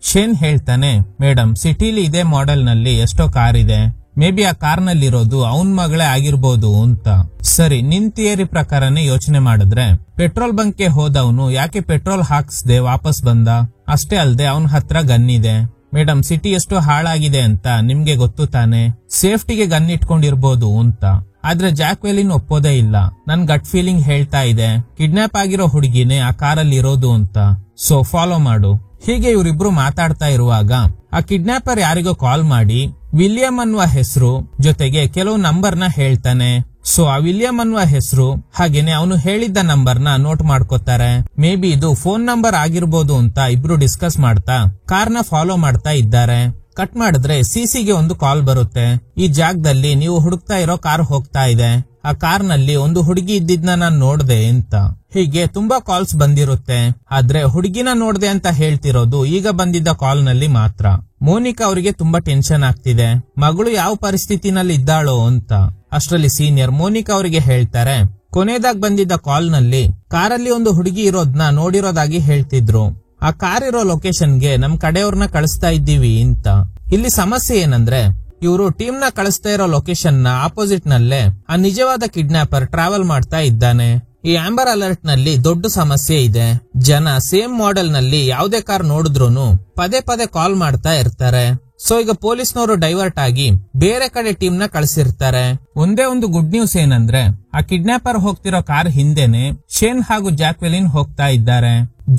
ಶೇನ್ ಹೇಳ್ತಾನೆ, ಮೇಡಮ್, ಸಿಟಿಲಿ ಇದೇ ಮಾಡೆಲ್ ನಲ್ಲಿ ಎಷ್ಟೋ ಕಾರ್ ಇದೆ, ಮೇ ಬಿ ಆ ಕಾರ್ ನಲ್ಲಿರೋದು ಅವನ್ ಮಗಳೇ ಆಗಿರ್ಬೋದು ಅಂತ. ಸರಿ, ನಿನ್ ಥಿಯರಿ ಪ್ರಕಾರನೇ ಯೋಚನೆ ಮಾಡಿದ್ರೆ ಪೆಟ್ರೋಲ್ ಬಂಕ್ ಗೆ ಹೋದವನು ಯಾಕೆ ಪೆಟ್ರೋಲ್ ಹಾಕ್ಸ್ದೆ ವಾಪಸ್ ಬಂದ? ಅಷ್ಟೇ ಅಲ್ದೆ ಅವನ ಹತ್ರ ಗನ್ ಇದೆ. ಮೇಡಮ್, ಸಿಟಿ ಎಷ್ಟು ಹಾಳಾಗಿದೆ ಅಂತ ನಿಮ್ಗೆ ಗೊತ್ತು ತಾನೆ, ಸೇಫ್ಟಿಗೆ ಗನ್ ಇಟ್ಕೊಂಡಿರ್ಬೋದು ಅಂತ. ಆದ್ರೆ ಜಾಕ್ವೆಲಿನ್ ಒಪ್ಪೋದೇ ಇಲ್ಲ. ನನ್ ಗಟ್ ಫೀಲಿಂಗ್ ಹೇಳ್ತಾ ಇದೆ ಕಿಡ್ನಾಪ್ ಆಗಿರೋ ಹುಡುಗಿನೇ ಆ ಕಾರಲ್ಲಿ ಇರೋದು ಅಂತ, ಸೊ ಫಾಲೋ ಮಾಡು. ಹೀಗೆ ಇವರಿಬ್ರು ಮಾತಾಡ್ತಾ ಇರುವಾಗ ಆ ಕಿಡ್ನಾಪರ್ ಯಾರಿಗೋ ಕಾಲ್ ಮಾಡಿ ವಿಲಿಯಂ ಅನ್ನುವ ಹೆಸರು ಜೊತೆಗೆ ಕೆಲವು ನಂಬರ್ ನ ಹೇಳ್ತಾನೆ. ಸೊ ಆ ವಿಲಿಯಂ ಅನ್ನುವ ಹೆಸರು ಹಾಗೇನೆ ಅವನು ಹೇಳಿದ್ದ ನಂಬರ್ ನ ನೋಟ್ ಮಾಡ್ಕೋತಾರೆ. ಮೇ ಬಿ ಇದು ಫೋನ್ ನಂಬರ್ ಆಗಿರ್ಬೋದು ಅಂತ ಇಬ್ರು ಡಿಸ್ಕಸ್ ಮಾಡ್ತಾ ಕಾರ್ನ ಫಾಲೋ ಮಾಡ್ತಾ ಇದ್ದಾರೆ. ಕಟ್ ಮಾಡಿದ್ರೆ ಸಿಸಿಗೆ ಒಂದು ಕಾಲ್ ಬರುತ್ತೆ. ಈ ಜಾಗದಲ್ಲಿ ನೀವು ಹುಡುಕ್ತಾ ಇರೋ ಕಾರ್ ಹೋಗ್ತಾ ಇದೆ, ಆ ಕಾರ್ ನಲ್ಲಿ ಒಂದು ಹುಡುಗಿ ಇದ್ದಿದ್ನ ನಾನ್ ನೋಡ್ದೆ ಅಂತ. ಹೀಗೆ ತುಂಬಾ ಕಾಲ್ಸ್ ಬಂದಿರುತ್ತೆ. ಆದ್ರೆ ಹುಡುಗಿನ ನೋಡ್ದೆ ಅಂತ ಹೇಳ್ತಿರೋದು ಈಗ ಬಂದಿದ್ದ ಕಾಲ್ ನಲ್ಲಿ ಮಾತ್ರ. ಮೋನಿಕಾ ಅವರಿಗೆ ತುಂಬಾ ಟೆನ್ಷನ್ ಆಗ್ತಿದೆ, ಮಗಳು ಯಾವ ಪರಿಸ್ಥಿತಿನಲ್ಲಿ ಇದ್ದಾಳೋ ಅಂತ. ಅಷ್ಟರಲ್ಲಿ ಸೀನಿಯರ್ ಮೋನಿಕಾ ಅವರಿಗೆ ಹೇಳ್ತಾರೆ, ಕೊನೆಯದಾಗಿ ಬಂದಿದ್ದ ಕಾಲ್ ನಲ್ಲಿ ಕಾರಲ್ಲಿ ಒಂದು ಹುಡುಗಿ ಇರೋದ್ನ ನೋಡಿರೋದಾಗಿ ಹೇಳ್ತಿದ್ರು. ಆ ಕಾರ್ ಇರೋ ಲೊಕೇಶನ್ಗೆ ನಮ್ ಕಡೆಯವ್ರನ್ನ ಕಳಿಸ್ತಾ ಇದ್ದೀವಿ ಅಂತ. ಇಲ್ಲಿ ಸಮಸ್ಯೆ ಏನಂದ್ರೆ ಇವರು ಟೀಮ್ ನ ಕಳಿಸ್ತಾ ಇರೋ ಲೊಕೇಶನ್ ನ ಆಪೋಸಿಟ್ ನಲ್ಲೇ ಆ ನಿಜವಾದ ಕಿಡ್ನಾಪರ್ ಟ್ರಾವೆಲ್ ಮಾಡ್ತಾ ಇದ್ದಾನೆ. ಈ ಆಂಬರ್ ಅಲರ್ಟ್ ನಲ್ಲಿ ದೊಡ್ಡ ಸಮಸ್ಯೆ ಇದೆ. ಜನ ಸೇಮ್ ಮಾಡೆಲ್ ನಲ್ಲಿ ಯಾವುದೇ ಕಾರ್ ನೋಡಿದ್ರೂನು ಪದೇ ಪದೇ ಕಾಲ್ ಮಾಡ್ತಾ ಇರ್ತಾರೆ. ಸೊ ಈಗ ಪೊಲೀಸ್ನವರು ಡೈವರ್ಟ್ ಆಗಿ ಬೇರೆ ಕಡೆ ಟೀಮ್ ನ ಕಳಿಸಿರ್ತಾರೆ. ಒಂದೇ ಒಂದು ಗುಡ್ ನ್ಯೂಸ್ ಏನಂದ್ರೆ ಆ ಕಿಡ್ನಾಪರ್ ಹೋಗ್ತಿರೋ ಕಾರ್ ಹಿಂದೆನೆ ಶೇನ್ ಹಾಗೂ ಜಾಕ್ವೆಲಿನ್ ಹೋಗ್ತಾ ಇದ್ದಾರೆ.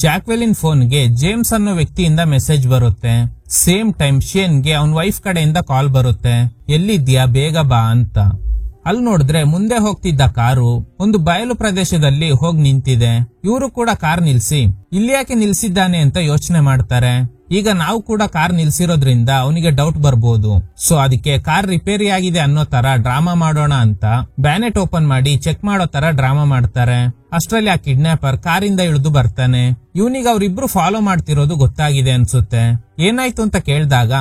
ಜಾಕ್ವೆಲಿನ್ ಫೋನ್ಗೆ ಜೇಮ್ಸ್ ಅನ್ನೋ ವ್ಯಕ್ತಿಯಿಂದ ಮೆಸೇಜ್ ಬರುತ್ತೆ. ಸೇಮ್ ಟೈಮ್ ಶೇನ್ಗೆ ಅವನ್ ವೈಫ್ ಕಡೆಯಿಂದ ಕಾಲ್ ಬರುತ್ತೆ, ಎಲ್ಲಿದ್ಯಾ ಬೇಗ ಬಾ ಅಂತ. ಅಲ್ಲಿ ನೋಡಿದ್ರೆ ಮುಂದೆ ಹೋಗ್ತಿದ್ದ ಕಾರು ಒಂದು ಬಯಲು ಪ್ರದೇಶದಲ್ಲಿ ಹೋಗಿ ನಿಂತಿದೆ. ಇವರು ಕೂಡ ಕಾರ್ ನಿಲ್ಸಿ ಇಲ್ಲಿ ಯಾಕೆ ನಿಲ್ಸಿದ್ದಾನೆ ಅಂತ ಯೋಚನೆ ಮಾಡ್ತಾರೆ. ಈಗ ನಾವು ಕೂಡ ಕಾರ್ ನಿಲ್ಸಿರೋದ್ರಿಂದ ಅವನಿಗೆ ಡೌಟ್ ಬರ್ಬೋದು. ಸೊ ಅದಕ್ಕೆ ಕಾರ್ ರಿಪೇರಿ ಆಗಿದೆ ಅನ್ನೋ ತರ ಡ್ರಾಮಾ ಮಾಡೋಣ ಅಂತ ಬ್ಯಾನೆಟ್ ಓಪನ್ ಮಾಡಿ ಚೆಕ್ ಮಾಡೋ ತರ ಡ್ರಾಮಾ ಮಾಡ್ತಾರೆ. ಅಷ್ಟ್ರಲ್ಲಿ ಆ ಕಿಡ್ನಾಪರ್ ಕಾರಿಂದ ಇಳಿದು ಬರ್ತಾನೆ. ಇವನಿಗೆ ಅವ್ರಿಬ್ರು ಫಾಲೋ ಮಾಡ್ತಿರೋದು ಗೊತ್ತಾಗಿದೆ ಅನ್ಸುತ್ತೆ. ಏನಾಯ್ತು ಅಂತ ಕೇಳಿದಾಗ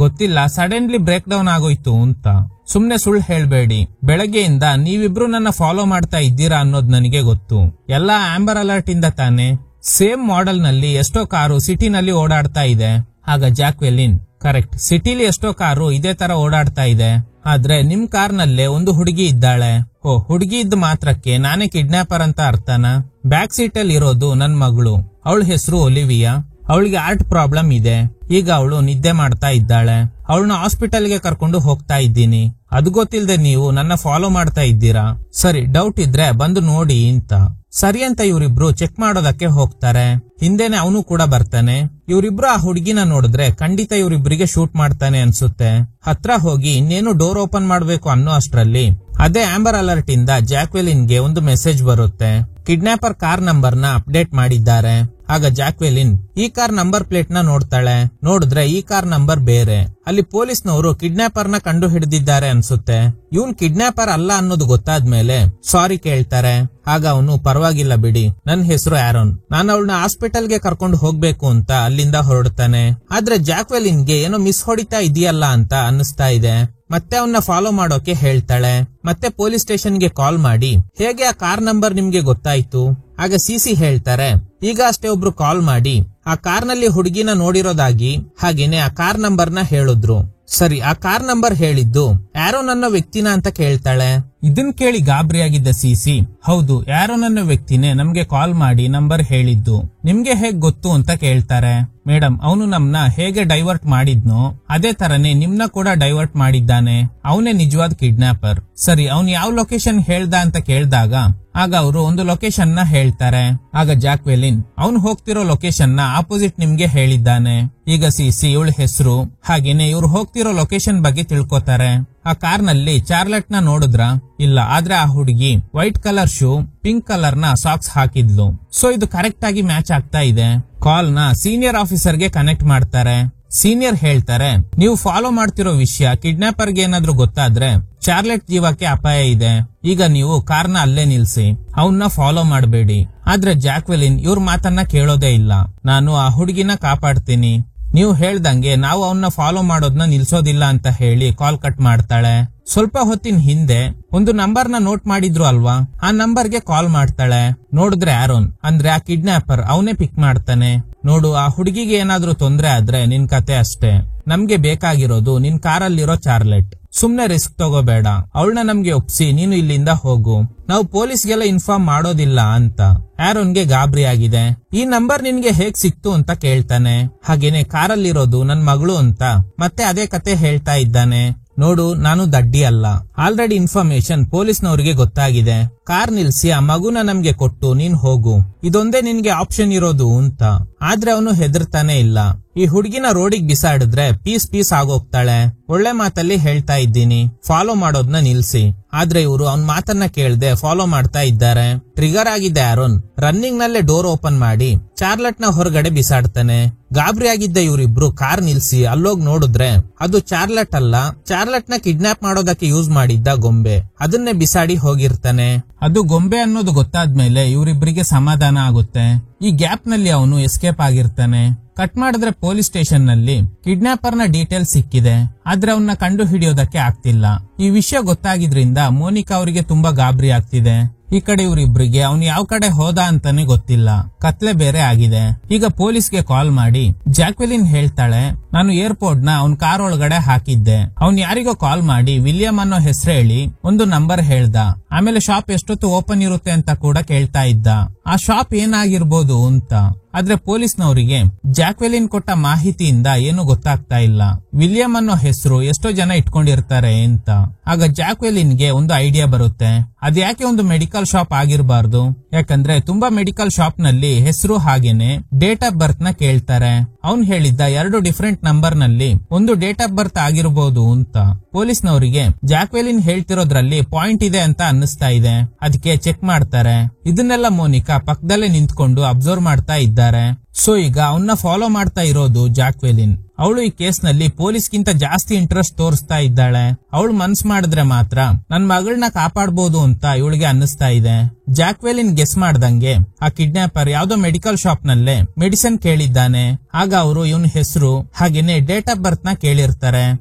ಗೊತ್ತಿಲ್ಲ, ಸಡನ್ಲಿ ಬ್ರೇಕ್ ಡೌನ್ ಆಗೋಯ್ತು ಅಂತ. ಸುಮ್ನೆ ಸುಳ್ಳು ಹೇಳ್ಬೇಡಿ, ಬೆಳಗ್ಗೆಯಿಂದ ನೀವಿಬ್ರು ನನ್ನ ಫಾಲೋ ಮಾಡ್ತಾ ಇದ್ದೀರಾ ಅನ್ನೋದು ನನಗೆ ಗೊತ್ತು. ಎಲ್ಲ ಆಂಬರ್ ಅಲರ್ಟ್ ಇಂದ ತಾನೆ. ಸೇಮ್ ಮಾಡೆಲ್ ನಲ್ಲಿ ಎಷ್ಟೋ ಕಾರು ಸಿಟಿನಲ್ಲಿ ಓಡಾಡ್ತಾ ಇದೆ. ಆಗ ಜಾಕ್ವೆಲಿನ್, ಕರೆಕ್ಟ್, ಸಿಟಿಲಿ ಎಷ್ಟೋ ಕಾರು ಇದೇ ತರ ಓಡಾಡ್ತಾ ಇದೆ, ಆದ್ರೆ ನಿಮ್ ಕಾರ್ ನಲ್ಲೇ ಒಂದು ಹುಡುಗಿ ಇದ್ದಾಳೆ. ಓ, ಹುಡುಗಿ ಇದ್ದ ಮಾತ್ರಕ್ಕೆ ನಾನೇ ಕಿಡ್ನಾಪರ್ ಅಂತ ಅರ್ಥನ? ಬ್ಯಾಕ್ ಸೀಟ್ ಅಲ್ಲಿ ಇರೋದು ನನ್ ಮಗಳು, ಅವಳ ಹೆಸರು ಒಲಿವಿಯಾ. ಅವಳಿಗೆ ಹಾರ್ಟ್ ಪ್ರಾಬ್ಲಮ್ ಇದೆ. ಈಗ ಅವಳು ನಿದ್ದೆ ಮಾಡ್ತಾ ಇದ್ದಾಳೆ. ಅವಳನ್ನ ಹಾಸ್ಪಿಟಲ್ಗೆ ಕರ್ಕೊಂಡು ಹೋಗ್ತಾ ಇದ್ದೀನಿ. ಅದು ಗೊತ್ತಿಲ್ಲದೆ ನೀವು ನನ್ನ ಫಾಲೋ ಮಾಡ್ತಾ ಇದ್ದೀರಾ. ಸರಿ, ಡೌಟ್ ಇದ್ರೆ ಬಂದು ನೋಡಿ ಅಂತ. ಸರಿ ಅಂತ ಇವರಿಬ್ರು ಚೆಕ್ ಮಾಡೋದಕ್ಕೆ ಹೋಗ್ತಾರೆ. ಹಿಂದೆನೆ ಅವನು ಕೂಡ ಬರ್ತಾನೆ. ಇವರಿಬ್ರು ಆ ಹುಡುಗಿನ ನೋಡಿದ್ರೆ ಖಂಡಿತ ಇವರಿಬ್ರಿಗೆ ಶೂಟ್ ಮಾಡ್ತಾನೆ ಅನ್ಸುತ್ತೆ. ಹತ್ರ ಹೋಗಿ ಇನ್ನೇನು ಡೋರ್ ಓಪನ್ ಮಾಡ್ಬೇಕು ಅನ್ನೋ ಅಷ್ಟ್ರಲ್ಲಿ ಅದೇ ಆಂಬರ್ ಅಲರ್ಟ್ ಇಂದ ಜಾಕ್ವೆಲಿನ್ಗೆ ಒಂದು ಮೆಸೇಜ್ ಬರುತ್ತೆ. ಕಿಡ್ನಾಪರ್ ಕಾರ್ ನಂಬರ್ ನ ಅಪ್ಡೇಟ್ ಮಾಡಿದ್ದಾರೆ. ಆಗ ಜಾಕ್ವೆಲಿನ್ ಈ ಕಾರ್ ನಂಬರ್ ಪ್ಲೇಟ್ ನ ನೋಡ್ತಾಳೆ. ನೋಡಿದ್ರೆ ಈ ಕಾರ್ ನಂಬರ್ ಬೇರೆ. ಅಲ್ಲಿ ಪೊಲೀಸ್ನವರು ಕಿಡ್ನಾಪರ್ ನ ಕಂಡು ಹಿಡಿದಿದ್ದಾರೆ ಅನ್ಸುತ್ತೆ. ಇವನ್ ಕಿಡ್ನಾಪರ್ ಅಲ್ಲ ಅನ್ನೋದು ಗೊತ್ತಾದ್ಮೇಲೆ ಸಾರಿ ಕೇಳ್ತಾರೆ. ಆಗ ಅವನು, ಪರವಾಗಿಲ್ಲ ಬಿಡಿ, ನನ್ ಹೆಸರು ಆರೋನ್, ನಾನು ಅವಳನ್ನ ಹಾಸ್ಪಿಟಲ್ಗೆ ಕರ್ಕೊಂಡು ಹೋಗ್ಬೇಕು ಅಂತ ಅಲ್ಲಿಂದ ಹೊರಡ್ತಾನೆ. ಆದ್ರೆ ಜಾಕ್ವೆಲಿನ್ಗೆ ಏನೋ ಮಿಸ್ ಹೊಡಿತಾ ಇದೆಯಲ್ಲ ಅಂತ ಅನ್ನಿಸ್ತಾ ಇದೆ. ಮತ್ತೆ ಅವನ್ನ ಫಾಲೋ ಮಾಡೋಕೆ ಹೇಳ್ತಾಳೆ. ಮತ್ತೆ ಪೊಲೀಸ್ ಸ್ಟೇಷನ್ಗೆ ಕಾಲ್ ಮಾಡಿ ಹೇಗೆ ಆ ಕಾರ್ ನಂಬರ್ ನಿಮ್ಗೆ ಗೊತ್ತಾಯ್ತು? ಆಗ ಸಿಸಿ ಹೇಳ್ತಾರೆ, ಈಗ ಅಷ್ಟೇ ಒಬ್ರು ಕಾಲ್ ಮಾಡಿ ಆ ಕಾರ್ನಲ್ಲಿ ಹುಡುಗಿನ ನೋಡಿರೋದಾಗಿ, ಹಾಗೇನೆ ಆ ಕಾರ್ ನಂಬರ್ ನ ಹೇಳಿದ್ರು. ಸರಿ, ಆ ಕಾರ್ ನಂಬರ್ ಹೇಳಿದ್ದು ಯಾರೋ ನನ್ನ ವ್ಯಕ್ತಿನ ಅಂತ ಕೇಳ್ತಾಳೆ. ಇದನ್ ಕೇಳಿ ಗಾಬರಿಯಾಗಿದ್ದ ಸಿಸಿ, ಹೌದು, ಯಾರೋ ನನ್ನ ವ್ಯಕ್ತಿನೇ ನಮ್ಗೆ ಕಾಲ್ ಮಾಡಿ ನಂಬರ್ ಹೇಳಿದ್ದು, ನಿಮ್ಗೆ ಹೇಗ್ ಗೊತ್ತು ಅಂತ ಕೇಳ್ತಾರೆ. ಮೇಡಮ್, ಅವನು ನಮ್ನ ಹೇಗೆ ಡೈವರ್ಟ್ ಮಾಡಿದ್ನೋ ಅದೇ ತರನೇ ನಿಮ್ನ ಕೂಡ ಡೈವರ್ಟ್ ಮಾಡಿದ್ದಾನೆ. ಅವನೇ ನಿಜವಾದ ಕಿಡ್ನಾಪರ್. ಸರಿ, ಅವನು ಯಾವ ಲೊಕೇಶನ್ ಹೇಳ್ದ ಅಂತ ಕೇಳಿದಾಗ ಆಗ ಅವರು ಒಂದು ಲೊಕೇಶನ್ ನ ಹೇಳ್ತಾರೆ. ಆಗ ಜಾಕ್ವೆಲಿನ್ ಅವನು ಹೋಗ್ತಿರೋ ಲೊಕೇಶನ್ ನ ಆಪೋಸಿಟ್ ನಿಮ್ಗೆ ಹೇಳಿದ್ದಾನೆ. ಈಗ ಸಿಸಿ ಇವಳ ಹೆಸರು ಹಾಗೇನೆ ಇವ್ರು ಹೋಗ್ತಿರೋ ಲೊಕೇಶನ್ ಬಗ್ಗೆ ತಿಳ್ಕೊತಾರೆ. ಆ ಕಾರ್ ನಲ್ಲಿ ಚಾರ್ಲೆಟ್ ನ ನೋಡಿದ್ರ? ಇಲ್ಲ, ಆದ್ರೆ ಆ ಹುಡುಗಿ white colour shoe, pink colour ನ ಸಾಕ್ಸ್ ಹಾಕಿದ್ಲು. ಸೊ ಇದು ಕರೆಕ್ಟ್ ಆಗಿ ಮ್ಯಾಚ್ ಆಗ್ತಾ ಇದೆ. ಕಾಲ್ ನ ಸೀನಿಯರ್ ಆಫೀಸರ್ ಗೆ ಕನೆಕ್ಟ್ ಮಾಡ್ತಾರೆ. ಸೀನಿಯರ್ ಹೇಳ್ತಾರೆ, ನೀವು ಫಾಲೋ ಮಾಡ್ತಿರೋ ವಿಷಯ ಕಿಡ್ನಾಪರ್ ಗೆ ಏನಾದ್ರೂ ಗೊತ್ತಾದ್ರೆ ಚಾರ್ಲೆಟ್ ಜೀವಕ್ಕೆ ಅಪಾಯ ಇದೆ. ಈಗ ನೀವು ಕಾರ್ನ ಅಲ್ಲೇ ನಿಲ್ಸಿ, ಅವನ್ನ ಫಾಲೋ ಮಾಡಬೇಡಿ. ಆದ್ರೆ ಜಾಕ್ವೆಲಿನ್ ಇವ್ರ ಮಾತನ್ನ ಕೇಳೋದೇ ಇಲ್ಲ. ನಾನು ಆ ಹುಡುಗಿನ ಕಾಪಾಡ್ತೀನಿ, ನೀವು ಹೇಳ್ದಂಗೆ ನಾವು ಅವನ್ನ ಫಾಲೋ ಮಾಡೋದನ್ನ ನಿಲ್ಸೋದಿಲ್ಲ ಅಂತ ಹೇಳಿ ಕಾಲ್ ಕಟ್ ಮಾಡ್ತಾಳೆ. ಸ್ವಲ್ಪ ಹೊತ್ತಿನ ಹಿಂದೆ ಒಂದು ನಂಬರ್ ನ ನೋಟ್ ಮಾಡಿದ್ರು ಅಲ್ವಾ, ಆ ನಂಬರ್ ಗೆ ಕಾಲ್ ಮಾಡ್ತಾಳೆ. ನೋಡಿದ್ರೆ ಆರೋನ್, ಅಂದ್ರೆ ಆ ಕಿಡ್ನಾಪರ್ ಅವನೇ ಪಿಕ್ ಮಾಡ್ತಾನೆ. ನೋಡು, ಆ ಹುಡುಗಿಗೆ ಏನಾದ್ರೂ ತೊಂದ್ರೆ ಆದ್ರೆ ನಿನ್ ಕತೆ ಅಷ್ಟೇ. ನಮ್ಗೆ ಬೇಕಾಗಿರೋದು ನಿನ್ ಕಾರಲ್ಲಿರೋ ಚಾರ್ಲೆಟ್. ಸುಮ್ನೆ ರಿಸ್ಕ್ ತಗೋಬೇಡ, ಅವಳನ್ನ ನಮ್ಗೆ ಒಪ್ಸಿ ನೀನು ಇಲ್ಲಿಂದ ಹೋಗು. ನಾವು ಪೊಲೀಸ್ಗೆಲ್ಲ ಇನ್ಫಾರ್ಮ್ ಮಾಡೋದಿಲ್ಲ ಅಂತ. ಆರೋನ್ಗೆ ಗಾಬರಿ ಆಗಿದೆ. ಈ ನಂಬರ್ ನಿನ್ಗೆ ಹೇಗ್ ಸಿಕ್ತು ಅಂತ ಕೇಳ್ತಾನೆ. ಹಾಗೇನೆ ಕಾರಲ್ಲಿರೋದು ನನ್ ಮಗಳು ಅಂತ ಮತ್ತೆ ಅದೇ ಕತೆ ಹೇಳ್ತಾ ಇದ್ದಾನೆ. ನೋಡು, ನಾನು ದಡ್ಡಿ ಅಲ್ಲ, ಆಲ್ರೆಡಿ ಇನ್ಫಾರ್ಮೇಶನ್ ಪೊಲೀಸ್ನವ್ರಿಗೆ ಗೊತ್ತಾಗಿದೆ. ಕಾರ್ ನಿಲ್ಸಿ ಆ ಮಗುನ ನಮ್ಗೆ ಕೊಟ್ಟು ನೀನ್ ಹೋಗು, ಇದೊಂದೇ ನಿನ್ಗೆ ಆಪ್ಷನ್ ಇರೋದು ಅಂತ. ಆದ್ರೆ ಅವನು ಹೆದರ್ತಾನೆ ಇಲ್ಲ. ಈ ಹುಡುಗಿನ ರೋಡಿಗೆ ಬಿಸಾಡಿದ್ರೆ ಪೀಸ್ ಆಗೋಗ್ತಾಳೆ. ಒಳ್ಳೆ ಮಾತಲ್ಲಿ ಹೇಳ್ತಾ ಇದ್ದೀನಿ, ಫಾಲೋ ಮಾಡೋದ್ನ ನಿಲ್ಸಿ. ಆದ್ರೆ ಇವರು ಅವನ್ ಮಾತನ್ನ ಕೇಳ್ದೆ ಫಾಲೋ ಮಾಡ್ತಾ ಇದ್ದಾರೆ. ಟ್ರಿಗರ್ ಆಗಿದ್ದ ಆರೋನ್ ರನ್ನಿಂಗ್ ನಲ್ಲೇ ಡೋರ್ ಓಪನ್ ಮಾಡಿ ಚಾರ್ಲೆಟ್ ನ ಹೊರಗಡೆ ಬಿಸಾಡ್ತಾನೆ. ಗಾಬರಿ ಆಗಿದ್ದ ಇವರಿಬ್ರು ಕಾರ್ ನಿಲ್ಸಿ ಅಲ್ಲೋಗ್ ನೋಡಿದ್ರೆ ಅದು ಚಾರ್ಲೆಟ್ ಅಲ್ಲ, ಚಾರ್ಲೆಟ್ ನ ಕಿಡ್ನಾಪ್ ಮಾಡೋದಕ್ಕೆ ಯೂಸ್ ಮಾಡಿದ್ದ ಗೊಂಬೆ. ಅದನ್ನೇ ಬಿಸಾಡಿ ಹೋಗಿರ್ತಾನೆ. ಅದು ಗೊಂಬೆ ಅನ್ನೋದು ಗೊತ್ತಾದ್ಮೇಲೆ ಇವರಿಬ್ಬರಿಗೆ ಸಮಾಧಾನ ಆಗುತ್ತೆ. ಈ ಗ್ಯಾಪ್ ನಲ್ಲಿ ಅವನು ಎಸ್ಕೇಪ್ ಆಗಿರ್ತಾನೆ. ಕಟ್ ಮಾಡಿದ್ರೆ ಪೊಲೀಸ್ ಸ್ಟೇಷನ್ ನಲ್ಲಿ ಕಿಡ್ನಾಪರ್ ನ ಡೀಟೇಲ್ ಸಿಕ್ಕಿದೆ, ಆದ್ರೆ ಅವನ್ನ ಕಂಡು ಹಿಡಿಯೋದಕ್ಕೆ ಆಗ್ತಿಲ್ಲ. ಈ ವಿಷಯ ಗೊತ್ತಾಗಿದ್ರಿಂದ ಮೋನಿಕಾ ಅವರಿಗೆ ತುಂಬಾ ಗಾಬರಿ ಆಗ್ತಿದೆ. ಈ ಕಡೆ ಇವ್ರಿಬ್ರಿಗೆ ಅವ್ನು ಯಾವ ಕಡೆ ಹೋದ ಅಂತಾನೆ ಗೊತ್ತಿಲ್ಲ. ಕತ್ಲೆ ಬೇರೆ ಆಗಿದೆ. ಈಗ ಪೊಲೀಸ್ಗೆ ಕಾಲ್ ಮಾಡಿ ಜಾಕ್ವೆಲಿನ್ ಹೇಳ್ತಾಳೆ, ನಾನು ಏರ್ಪೋರ್ಟ್ ನ ಅವ್ನ್ ಕಾರ್ ಒಳಗಡೆ ಹಾಕಿದ್ದೆ. ಅವ್ನ್ ಯಾರಿಗೋ ಕಾಲ್ ಮಾಡಿ ವಿಲಿಯಂ ಅನ್ನೋ ಹೆಸರು ಹೇಳಿ ಒಂದು ನಂಬರ್ ಹೇಳ್ದ. ಆಮೇಲೆ ಶಾಪ್ ಎಷ್ಟೊತ್ತು ಓಪನ್ ಇರುತ್ತೆ ಅಂತ ಕೂಡ ಕೇಳ್ತಾ ಇದ್ದ. ಆ ಶಾಪ್ ಏನಾಗಿರ್ಬೋದು ಅಂತ. ಆದ್ರೆ ಪೊಲೀಸ್ನವರಿಗೆ ಜಾಕ್ವೆಲಿನ್ ಕೊಟ್ಟ ಮಾಹಿತಿಯಿಂದ ಏನು ಗೊತ್ತಾಗ್ತಾ ಇಲ್ಲ. ವಿಲಿಯಂ ಅನ್ನೋ ಹೆಸರು ಎಷ್ಟೋ ಜನ ಇಟ್ಕೊಂಡಿರ್ತಾರೆ ಅಂತ. ಆಗ ಜಾಕ್ವೆಲಿನ್ಗೆ ಒಂದು ಐಡಿಯಾ ಬರುತ್ತೆ. ಅದ್ಯಾಕೆ ಒಂದು ಮೆಡಿಕಲ್ ಶಾಪ್ ಆಗಿರಬಾರ್ದು? ಯಾಕಂದ್ರೆ ತುಂಬಾ ಮೆಡಿಕಲ್ ಶಾಪ್ ನಲ್ಲಿ ಹೆಸರು ಹಾಗೇನೆ ಡೇಟ್ ಆಫ್ ಬರ್ತ್ ನ ಕೇಳ್ತಾರೆ. ಅವ್ನ್ ಹೇಳಿದ್ದ 2 ಡಿಫರೆಂಟ್ ನಂಬರ್ ನಲ್ಲಿ ಒಂದು ಡೇಟ್ ಆಫ್ ಬರ್ತ್ ಆಗಿರಬಹುದು ಅಂತ. ಪೊಲೀಸ್ನವರಿಗೆ ಜಾಕ್ವೆಲಿನ್ ಹೇಳ್ತಿರೋದ್ರಲ್ಲಿ ಪಾಯಿಂಟ್ ಇದೆ ಅಂತ ಅನ್ನಿಸ್ತಾ ಇದೆ. ಅದಕ್ಕೆ ಚೆಕ್ ಮಾಡ್ತಾರೆ. ಇದನ್ನೆಲ್ಲ ಮೋನಿಕಾ ಪಕ್ಕದಲ್ಲೇ ನಿಂತ್ಕೊಂಡು ಅಬ್ಸರ್ವ್ ಮಾಡ್ತಾ ಇದ್ದಾರೆ. ಸೊ ಈಗ ಅವನ್ನ ಫಾಲೋ ಮಾಡ್ತಾ ಇರೋದು ಜಾಕ್ವೆಲಿನ್. ಅವಳು ಈ ಕೇಸ್ ನಲ್ಲಿ ಪೊಲೀಸ್ಗಿಂತ ಜಾಸ್ತಿ ಇಂಟ್ರೆಸ್ಟ್ ತೋರಿಸ್ತಾ ಇದ್ದಾಳೆ. ಅವಳು ಮನ್ಸ್ ಮಾಡಿದ್ರೆ ಮಾತ್ರ ನನ್ ಮಗಳನ್ನ ಕಾಪಾಡಬಹುದು ಅಂತ ಇವಳಿಗೆ ಅನ್ನಿಸ್ತಾ ಇದೆ. ಜಾಕ್ವೆಲಿನ್ ಗೆಸ್ ಮಾಡ್ದಂಗೆ ಆ ಕಿಡ್ನಾಪರ್ ಯಾವ್ದೋ ಮೆಡಿಕಲ್ ಶಾಪ್ ನಲ್ಲೇ ಮೆಡಿಸಿನ್ ಕೇಳಿದ್ದಾನೆ. ಆಗ ಅವರು ಇವನ್ ಹೆಸರು ಹಾಗೇನೆ ಡೇಟ್ ಆಫ್ ಬರ್ತ್ ನ ಕೇಳಿರ್ತಾರೆ.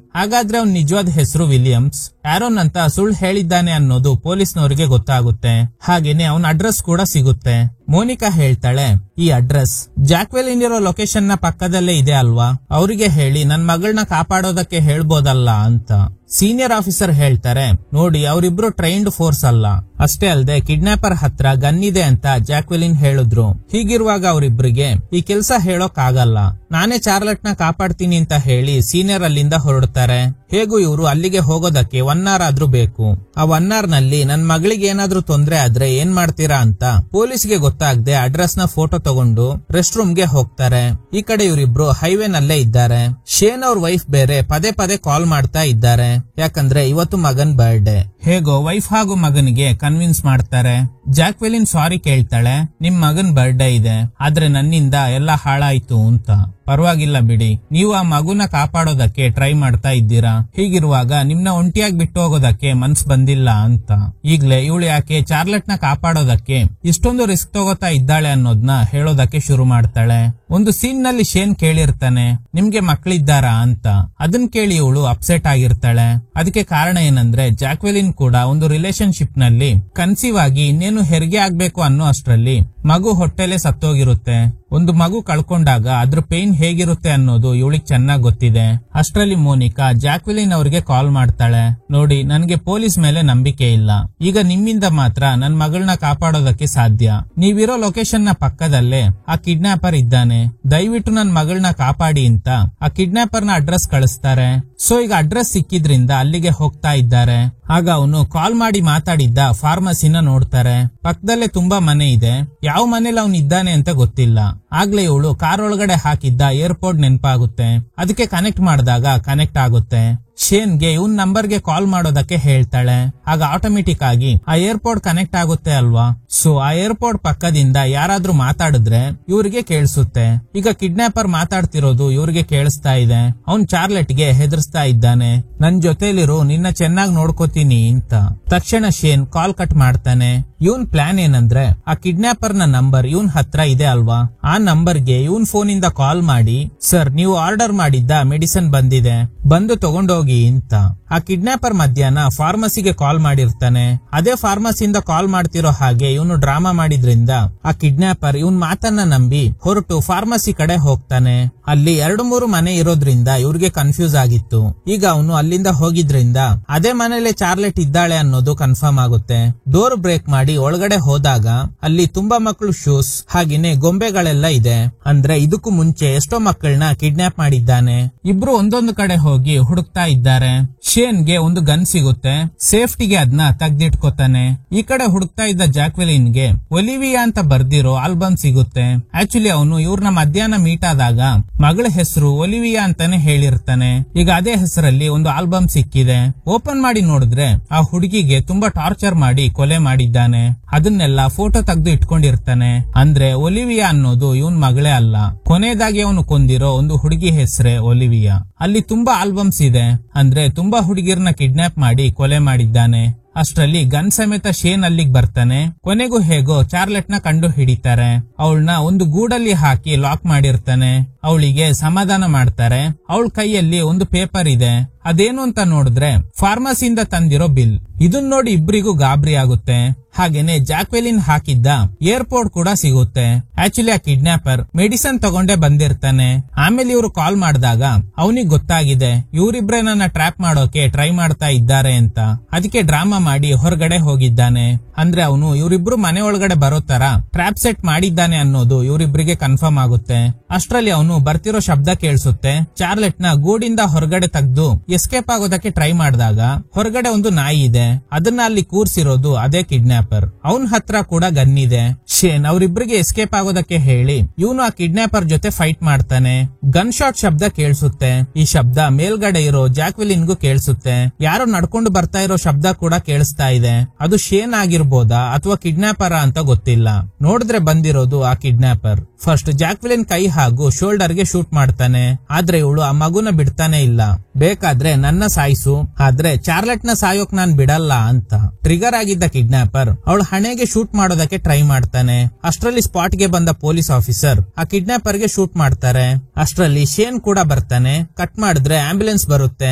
ಹಾಗಾದ್ರೆ ಅವ್ನ ನಿಜವಾದ ಹೆಸರು ವಿಲಿಯಮ್ಸ್. ಆರೋನ್ ಅಂತ ಸುಳ್ಳು ಹೇಳಿದ್ದಾನೆ ಅನ್ನೋದು ಪೊಲೀಸ್ನವರಿಗೆ ಗೊತ್ತಾಗುತ್ತೆ. ಹಾಗೇನೆ ಅವನ ಅಡ್ರೆಸ್ ಕೂಡ ಸಿಗುತ್ತೆ. ಮೋನಿಕಾ ಹೇಳ್ತಾಳೆ, ಈ ಅಡ್ರೆಸ್ ಜಾಕ್ವೆಲಿನ್ ಇರೋ ಲೊಕೇಶನ್ ನ ಪಕ್ಕದಲ್ಲೇ ಇದೆ ಅಲ್ವಾ, ಅವರಿಗೆ ಹೇಳಿ ನನ್ ಮಗಳನ್ನ ಕಾಪಾಡೋದಕ್ಕೆ ಹೇಳ್ಬೋದಲ್ಲ ಅಂತ. ಸೀನಿಯರ್ ಆಫೀಸರ್ ಹೇಳ್ತಾರೆ, ನೋಡಿ ಅವರಿಬ್ರು ಟ್ರೈನ್ಡ್ ಫೋರ್ಸ್ ಅಲ್ಲ. ಅಷ್ಟೇ ಅಲ್ಲದೆ ಕಿಡ್ನಾಪರ್ ಹತ್ರ ಗನ್ ಇದೆ ಅಂತ ಜಾಕ್ವೆಲಿನ್ ಹೇಳಿದ್ರು. ಹೀಗಿರುವಾಗ ಅವರಿಬ್ರಿಗೆ ಈ ಕೆಲಸ ಹೇಳೋಕ್ ಆಗಲ್ಲ. ನಾನೇ ಚಾರ್ಲೆಟ್ ನ ಕಾಪಾಡ್ತೀನಿ ಅಂತ ಹೇಳಿ ಸೀನಿಯರ್ ಅಲ್ಲಿಂದ ಹೊರಡ್ತಾರೆ. ಹೇಗೂ ಇವರು ಅಲ್ಲಿಗೆ ಹೋಗೋದಕ್ಕೆ 1 hour ಆದ್ರೂ ಬೇಕು. ಆ 1 hour ನಲ್ಲಿ ನನ್ ಮಗಳಿಗೆ ಏನಾದ್ರೂ ತೊಂದ್ರೆ ಆದ್ರೆ ಏನ್ ಮಾಡ್ತೀರಾ ಅಂತ ಪೊಲೀಸ್ಗೆ ಗೊತ್ತಾಗದೆ ಅಡ್ರೆಸ್ ನ ಫೋಟೋ ತಗೊಂಡು ರೆಸ್ಟ್ ರೂಮ್ ಗೆ ಹೋಗ್ತಾರೆ. ಈ ಕಡೆ ಇವರಿಬ್ರು ಹೈವೇ ನಲ್ಲೇ ಇದ್ದಾರೆ. ಶೇನ್ ಅವ್ರ ವೈಫ್ ಬೇರೆ ಪದೇ ಪದೇ ಕಾಲ್ ಮಾಡ್ತಾ ಇದ್ದಾರೆ. ಯಾಕಂದ್ರೆ ಇವತ್ತು ಮಗನ್ ಬರ್ಡೇ. ಹೇಗೋ ವೈಫ್ ಹಾಗೂ ಮಗನಿಗೆ ಕನ್ವಿನ್ಸ್ ಮಾಡ್ತಾರೆ. ಜಾಕ್ವೆಲಿನ್ ಸಾರಿ ಕೇಳ್ತಾಳೆ, ನಿಮ್ ಮಗನ್ ಬರ್ಡೇ ಇದೆ, ಆದ್ರೆ ನನ್ನಿಂದ ಎಲ್ಲ ಹಾಳಾಯ್ತು ಅಂತ. ಪರವಾಗಿಲ್ಲ ಬಿಡಿ, ನೀವು ಆ ಮಗುನ ಕಾಪಾಡೋದಕ್ಕೆ ಟ್ರೈ ಮಾಡ್ತಾ ಇದ್ದೀರಾ. ಹೀಗಿರುವಾಗ ನಿಮ್ನ ಒಂಟಿಯಾಗಿ ಬಿಟ್ಟು ಹೋಗೋದಕ್ಕೆ ಮನ್ಸ್ ಬಂದಿಲ್ಲ ಅಂತ. ಈಗ್ಲೇ ಇವಳು ಯಾಕೆ ಚಾರ್ಲೆಟ್ ನ ಕಾಪಾಡೋದಕ್ಕೆ ಇಷ್ಟೊಂದು ರಿಸ್ಕ್ ತಗೋತಾ ಇದ್ದಾಳೆ ಅನ್ನೋದನ್ನ ಹೇಳೋದಕ್ಕೆ ಶುರು ಮಾಡ್ತಾಳೆ. ಒಂದು ಸೀನ್ ನಲ್ಲಿ ಶೇನ್ ಕೇಳಿರ್ತಾನೆ, ನಿಮ್ಗೆ ಮಕ್ಳಿದ್ದಾರಾ ಅಂತ. ಅದನ್ ಕೇಳಿ ಇವಳು ಅಪ್ಸೆಟ್ ಆಗಿರ್ತಾಳೆ. ಅದಕ್ಕೆ ಕಾರಣ ಏನಂದ್ರೆ ಜಾಕ್ವೆಲಿನ್ ಕೂಡ ಒಂದು ರಿಲೇಶನ್ಶಿಪ್ ನಲ್ಲಿ ಕನ್ಸೀವ್ ಆಗಿ ಇನ್ನೇನು ಹೆರಿಗೆ ಆಗ್ಬೇಕು ಅನ್ನೋ ಅಷ್ಟ್ರಲ್ಲಿ ಮಗು ಹೊಟ್ಟೆಲೆ ಸತ್ತೋಗಿರುತ್ತೆ. ಒಂದು ಮಗು ಕಳ್ಕೊಂಡಾಗ ಅದ್ರ ಪೇನ್ ಹೇಗಿರುತ್ತೆ ಅನ್ನೋದು ಇವಳಿಗೆ ಚೆನ್ನಾಗ್ ಗೊತ್ತಿದೆ. ಅಷ್ಟ್ರಲ್ಲಿ ಮೋನಿಕಾ ಜಾಕ್ವೆಲಿನ್ ಅವ್ರಿಗೆ ಕಾಲ್ ಮಾಡ್ತಾಳೆ, ನೋಡಿ ನನ್ಗೆ ಪೊಲೀಸ್ ಮೇಲೆ ನಂಬಿಕೆ ಇಲ್ಲ. ಈಗ ನಿಮ್ಮಿಂದ ಮಾತ್ರ ನನ್ ಮಗಳನ್ನ ಕಾಪಾಡೋದಕ್ಕೆ ಸಾಧ್ಯ. ನೀವಿರೋ ಲೊಕೇಶನ್ ನ ಪಕ್ಕದಲ್ಲೇ ಆ ಕಿಡ್ನಾಪರ್ ಇದ್ದಾನೆ. ದಯವಿಟ್ಟು ನನ್ ಮಗಳನ್ನ ಕಾಪಾಡಿ ಅಂತ ಆ ಕಿಡ್ನಾಪರ್ ನ ಅಡ್ರೆಸ್ ಕಳಿಸ್ತಾರೆ. ಸೊ ಈಗ ಅಡ್ರೆಸ್ ಸಿಕ್ಕಿದ್ರಿಂದ ಅಲ್ಲಿಗೆ ಹೋಗ್ತಾ ಇದ್ದಾರೆ. ಆಗ ಅವನು ಕಾಲ್ ಮಾಡಿ ಮಾತಾಡಿದ್ದ ಫಾರ್ಮಸಿನ ನೋಡ್ತಾರೆ. ಪಕ್ಕದಲ್ಲೇ ತುಂಬಾ ಮನೆ ಇದೆ. ಯಾವ ಮನೇಲಿ ಅವನು ಇದ್ದಾನೆ ಅಂತ ಗೊತ್ತಿಲ್ಲ. ಆಗ್ಲೇ ಇವಳು ಕಾರ್ ಒಳಗಡೆ ಹಾಕಿದ್ದ ಏರ್ಪೋರ್ಟ್ ನೆನಪಾಗುತ್ತೆ. ಅದಕ್ಕೆ ಕನೆಕ್ಟ್ ಮಾಡಿದಾಗ ಕನೆಕ್ಟ್ ಆಗುತ್ತೆ. ಶೇನ್ಗೆ ಇವನ್ ನಂಬರ್ಗೆ ಕಾಲ್ ಮಾಡೋದಕ್ಕೆ ಹೇಳ್ತಾಳೆ. ಆಗ ಆಟೋಮೆಟಿಕ್ ಆಗಿ ಆ ಏರ್ಪೋರ್ಟ್ ಕನೆಕ್ಟ್ ಆಗುತ್ತೆ ಅಲ್ವಾ. ಸೊ ಆ ಏರ್ಪೋರ್ಟ್ ಪಕ್ಕದಿಂದ ಯಾರಾದ್ರೂ ಮಾತಾಡಿದ್ರೆ ಇವ್ರಿಗೆ ಕೇಳಿಸುತ್ತೆ. ಈಗ ಕಿಡ್ನಾಪರ್ ಮಾತಾಡ್ತಿರೋದು ಇವ್ರಿಗೆ ಕೇಳಿಸ್ತಾ ಇದೆ. ಅವ್ನ್ ಚಾರ್ಲೆಟ್ಗೆ ಹೆದರ್ಸ್ತಾ ಇದ್ದಾನೆ, ನನ್ ಜೊತೆಲಿರು, ನಿನ್ನ ಚೆನ್ನಾಗ್ ನೋಡ್ಕೋತೀನಿ ಅಂತ. ತಕ್ಷಣ ಶೇನ್ ಕಾಲ್ ಕಟ್ ಮಾಡ್ತಾನೆ. ಇವನ್ ಪ್ಲಾನ್ ಏನಂದ್ರೆ ಆ ಕಿಡ್ನಾಪರ್ ನ ನಂಬರ್ ಇವನ್ ಹತ್ರ ಇದೆ ಅಲ್ವಾ, ಆ ನಂಬರ್ಗೆ ಇವನ್ ಫೋನ್ ಇಂದ ಕಾಲ್ ಮಾಡಿ, ಸರ್ ನೀವು ಆರ್ಡರ್ ಮಾಡಿದ್ದ ಮೆಡಿಸಿನ್ ಬಂದಿದೆ, ಬಂದು ತಗೊಂಡೋಗಿ ಅಂತ. ಆ ಕಿಡ್ನಾಪರ್ ಮಧ್ಯಾಹ್ನ ಫಾರ್ಮಸಿಗೆ ಕಾಲ್ ಮಾಡಿರ್ತಾನೆ. ಅದೇ ಫಾರ್ಮಸಿಯಿಂದ ಕಾಲ್ ಮಾಡ್ತಿರೋ ಹಾಗೆ ಇವನು ಡ್ರಾಮಾ ಮಾಡಿದ್ರಿಂದ ಆ ಕಿಡ್ನಾಪರ್ ಇವನ್ ಮಾತನ್ನ ನಂಬಿ ಹೊರಟು ಫಾರ್ಮಸಿ ಕಡೆ ಹೋಗ್ತಾನೆ. ಅಲ್ಲಿ 2-3 ಮನೆ ಇರೋದ್ರಿಂದ ಇವ್ರಿಗೆ ಕನ್ಫ್ಯೂಸ್ ಆಗಿತ್ತು. ಈಗ ಅವನು ಅಲ್ಲಿಂದ ಹೋಗಿದ್ರಿಂದ ಅದೇ ಮನೇಲೆ ಚಾರ್ಲೆಟ್ ಇದ್ದಾಳೆ ಅನ್ನೋದು ಕನ್ಫರ್ಮ್ ಆಗುತ್ತೆ. ಡೋರ್ ಬ್ರೇಕ್ ಮಾಡಿ ಒಳಗಡೆ ಹೋದಾಗ ಅಲ್ಲಿ ತುಂಬಾ ಮಕ್ಕಳು ಶೂಸ್ ಹಾಗೇನೆ ಗೊಂಬೆಗಳೆಲ್ಲ ಇದೆ. ಅಂದ್ರೆ ಇದಕ್ಕೂ ಮುಂಚೆ ಎಷ್ಟೋ ಮಕ್ಕಳನ್ನ ಕಿಡ್ನಾಪ್ ಮಾಡಿದ್ದಾನೆ. ಇಬ್ರು ಒಂದೊಂದು ಕಡೆ ಹೋಗಿ ಹುಡುಕ್ತಾ ಇದ್ದಾರೆ. ಶೇನ್ಗೆ ಒಂದು ಗನ್ ಸಿಗುತ್ತೆ. ಸೇಫ್ಟಿಗೆ ಅದನ್ನ ತೆಗ್ದಿಟ್ಕೋತಾನೆ. ಈ ಕಡೆ ಹುಡುಕ್ತಾ ಇದ್ದ ಜಾಕ್ವೆಲಿನ್ಗೆ ಒಲಿವಿಯಾ ಅಂತ ಬರ್ದಿರೋ ಆಲ್ಬಮ್ ಸಿಗುತ್ತೆ. ಆಕ್ಚುಲಿ ಅವನು ಇವ್ರನ್ನ ಮಧ್ಯಾಹ್ನ ಮೀಟ್ ಆದಾಗ ಮಗಳ ಹೆಸರು ಒಲಿವಿಯಾ ಅಂತಾನೆ ಹೇಳಿರ್ತಾನೆ. ಈಗ ಅದೇ ಹೆಸರಲ್ಲಿ ಒಂದು ಆಲ್ಬಮ್ ಸಿಕ್ಕಿದೆ. ಓಪನ್ ಮಾಡಿ ನೋಡಿದ್ರೆ ಆ ಹುಡುಗಿಗೆ ತುಂಬಾ ಟಾರ್ಚರ್ ಮಾಡಿ ಕೊಲೆ ಮಾಡಿದ್ದಾನೆ. ಅದನ್ನೆಲ್ಲ ಫೋಟೋ ತೆಗೆದು ಇಟ್ಕೊಂಡಿರ್ತಾನೆ. ಅಂದ್ರೆ ಒಲಿವಿಯಾ ಅನ್ನೋದು ಇವನ್ ಮಗಳೇ ಅಲ್ಲ. ಕೊನೆಯದಾಗಿ ಅವನು ಕೊಂದಿರೋ ಒಂದು ಹುಡುಗಿ ಹೆಸರೇ ಒಲಿವಿಯಾ. ಅಲ್ಲಿ ತುಂಬಾ ಆಲ್ಬಮ್ಸ್ ಇದೆ. ಅಂದ್ರೆ ತುಂಬಾ ಹುಡುಗಿರ್ನ ಕಿಡ್ನಾಪ್ ಮಾಡಿ ಕೊಲೆ ಮಾಡಿದ್ದಾನೆ. ಅಷ್ಟರಲ್ಲಿ ಗನ್ ಸಮೇತ ಶೇನ್ ಅಲ್ಲಿಗೆ ಬರ್ತಾನೆ. ಕೊನೆಗೂ ಹೇಗೋ ಚಾರ್ಲೆಟ್ ನ ಕಂಡು ಹಿಡಿತಾರೆ. ಅವಳನ್ನ ಒಂದು ಗೂಡಲ್ಲಿ ಹಾಕಿ ಲಾಕ್ ಮಾಡಿರ್ತಾನೆ. ಅವಳಿಗೆ ಸಮಾಧಾನ ಮಾಡ್ತಾರೆ. ಅವಳ ಕೈಯಲ್ಲಿ ಒಂದು ಪೇಪರ್ ಇದೆ. ಅದೇನು ಅಂತ ನೋಡಿದ್ರೆ ಫಾರ್ಮಸಿಯಿಂದ ತಂದಿರೋ ಬಿಲ್. ಇದನ್ ನೋಡಿ ಇಬ್ರಿಗೂ ಗಾಬರಿ ಆಗುತ್ತೆ. ಹಾಗೇನೆ ಜಾಕ್ವೆಲಿನ್ ಹಾಕಿದ್ದ ಏರ್ಪೋರ್ಟ್ ಕೂಡ ಸಿಗುತ್ತೆ. ಆಕ್ಚುಲಿ ಆ ಕಿಡ್ನಾಪರ್ ಮೆಡಿಸನ್ ತಗೊಂಡೇ ಬಂದಿರ್ತಾನೆ. ಆಮೇಲೆ ಇವರು ಕಾಲ್ ಮಾಡಿದಾಗ ಅವನಿಗೆ ಗೊತ್ತಾಗಿದೆ ಇವರಿಬ್ರೆ ನನ್ನ ಟ್ರ್ಯಾಪ್ ಮಾಡೋಕೆ ಟ್ರೈ ಮಾಡ್ತಾ ಇದ್ದಾರೆ ಅಂತ. ಅದಕ್ಕೆ ಡ್ರಾಮಾ ಮಾಡಿ ಹೊರಗಡೆ ಹೋಗಿದ್ದಾನೆ. ಅಂದ್ರೆ ಅವನು ಇವರಿಬ್ರು ಮನೆ ಒಳಗಡೆ ಬರೋ ತರ ಟ್ರ್ಯಾಪ್ ಸೆಟ್ ಮಾಡಿದ್ದಾನೆ ಅನ್ನೋದು ಇವರಿಬ್ರಿಗೆ ಕನ್ಫರ್ಮ್ ಆಗುತ್ತೆ. ಅಷ್ಟ್ರಲ್ಲಿ ಅವನು ಬರ್ತಿರೋ ಶಬ್ದ ಕೇಳಿಸುತ್ತೆ. ಚಾರ್ಲೆಟ್ ನ ಗೂಡಿಂದ ಹೊರಗಡೆ ತೆಗೆದು ಎಸ್ಕೇಪ್ ಆಗೋದಕ್ಕೆ ಟ್ರೈ ಮಾಡಿದಾಗ ಹೊರಗಡೆ ಒಂದು ನಾಯಿ ಇದೆ. ಅದನ್ನ ಅಲ್ಲಿ ಕೂರ್ಸಿರೋದು ಅದೇ ಕಿಡ್ನಾಪರ್. ಅವನ್ ಹತ್ರ ಕೂಡ ಗನ್ ಇದೆ. ಶೇನ್ ಅವರಿಬ್ರಿಗೆ ಎಸ್ಕೇಪ್ ಆಗೋದಕ್ಕೆ ಹೇಳಿ ಇವನು ಆ ಕಿಡ್ನಾಪರ್ ಜೊತೆ ಫೈಟ್ ಮಾಡ್ತಾನೆ. ಗನ್ ಶಾಟ್ ಶಬ್ದ ಕೇಳಿಸುತ್ತೆ. ಈ ಶಬ್ದ ಮೇಲ್ಗಡೆ ಇರೋ ಜಾಕ್ವೆಲಿನ್ಗೂ ಕೇಳಿಸುತ್ತೆ. ಯಾರೋ ನಡ್ಕೊಂಡು ಬರ್ತಾ ಇರೋ ಶಬ್ದ ಕೂಡ ಕೇಳಿಸ್ತಾ ಇದೆ. ಅದು ಶೇನ್ ಆಗಿರ್ಬೋದಾ ಅಥವಾ ಕಿಡ್ನಾಪರ ಅಂತ ಗೊತ್ತಿಲ್ಲ. ನೋಡಿದ್ರೆ ಬಂದಿರೋದು ಆ ಕಿಡ್ನಾಪರ್. ಫಸ್ಟ್ ಜಾಕ್ವೆಲಿನ್ ಕೈ ಹಾಗೂ ಶೋಲ್ಡರ್ ಗೆ ಶೂಟ್ ಮಾಡ್ತಾನೆ. ಆದ್ರೆ ಇವಳು ಆ ಮಗುನ ಬಿಡ್ತಾನೆ ಇಲ್ಲ. ಬೇಕಾದ್ರೆ ನನ್ನ ಸಾಯಿಸು, ಆದ್ರೆ ಚಾರ್ಲೆಟ್ ನ ಸಾಯೋಕ್ ನಾನ್ ಬಿಡಲ್ಲ ಅಂತ. ಟ್ರಿಗರ್ ಆಗಿದ್ದ ಕಿಡ್ನಾಪರ್ ಅವಳ ಹಣೆಗೆ ಶೂಟ್ ಮಾಡೋದಕ್ಕೆ ಟ್ರೈ ಮಾಡ್ತಾನೆ. ಅಷ್ಟರಲ್ಲಿ ಸ್ಪಾಟ್ ಗೆ ಬಂದ ಪೊಲೀಸ್ ಆಫೀಸರ್ ಆ ಕಿಡ್ನಾಪರ್ ಗೆ ಶೂಟ್ ಮಾಡ್ತಾರೆ. ಅಷ್ಟರಲ್ಲಿ ಶೇನ್ ಕೂಡ ಬರ್ತಾನೆ. ಕಟ್ ಮಾಡಿದ್ರೆ ಆಂಬ್ಯುಲೆನ್ಸ್ ಬರುತ್ತೆ.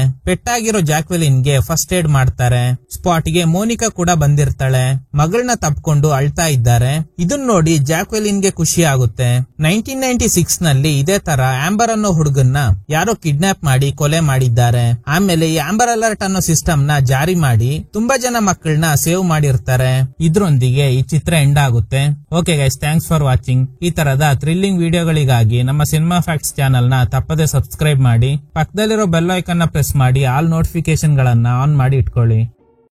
ಪೆಟ್ಟಾಗಿರೋ ಜಾಕ್ವೆಲಿನ್ ಗೆ ಫಸ್ಟ್ ಏಡ್ ಮಾಡ್ತಾರೆ. ಸ್ಪಾಟ್ ಗೆ ಮೋನಿಕಾ ಕೂಡ ಬಂದಿರ್ತಾಳೆ. ಮಗಳನ್ನ ತಪ್ಕೊಂಡು ಅಳ್ತಾ ಇದ್ದಾರೆ. ಇದನ್ನ ನೋಡಿ ಜಾಕ್ವೆಲಿನ್ ಗೆ ಖುಷಿ ಆಗುತ್ತೆ. 1996 ನಲ್ಲಿ ಇದೇ ತರ ಆಂಬರ್ ಅನ್ನೋ ಹುಡುಗನ್ನ ಯಾರೋ ಕಿಡ್ನಾಪ್ ಮಾಡಿ ಕೊಲೆ ಮಾಡಿದ್ದಾರೆ. ಆಮೇಲೆ ಈ ಆಂಬರ್ ಅಲರ್ಟ್ ಅನ್ನೋ ಸಿಸ್ಟಮ್ ನ ಜಾರಿ ಮಾಡಿ ತುಂಬಾ ಜನ ಮಕ್ಕಳನ್ನ ಸೇವ್ ಮಾಡಿರ್ತಾರೆ. ಇದ್ರೊಂದಿಗೆ ಈ ಚಿತ್ರ ಎಂಡ್ ಆಗುತ್ತೆ. Okay guys, thanks for watching. ಈ ತರದ ಥ್ರಿಲ್ಲಿಂಗ್ ವಿಡಿಯೋಗಳಿಗಾಗಿ ನಮ್ಮ ಸಿನಿಮಾ ಫ್ಯಾಕ್ಟ್ಸ್ ಚಾನೆಲ್ ನ ತಪ್ಪದೆ ಸಬ್ಸ್ಕ್ರೈಬ್ ಮಾಡಿ. ಪಕ್ಕದಲ್ಲಿರೋ ಬೆಲ್ ಐಕಾನ್ ನ ಪ್ರೆಸ್ ಮಾಡಿ ಆಲ್ ನೋಟಿಫಿಕೇಶನ್ ಗಳನ್ನ ಆನ್ ಮಾಡಿ ಇಟ್ಕೊಳ್ಳಿ.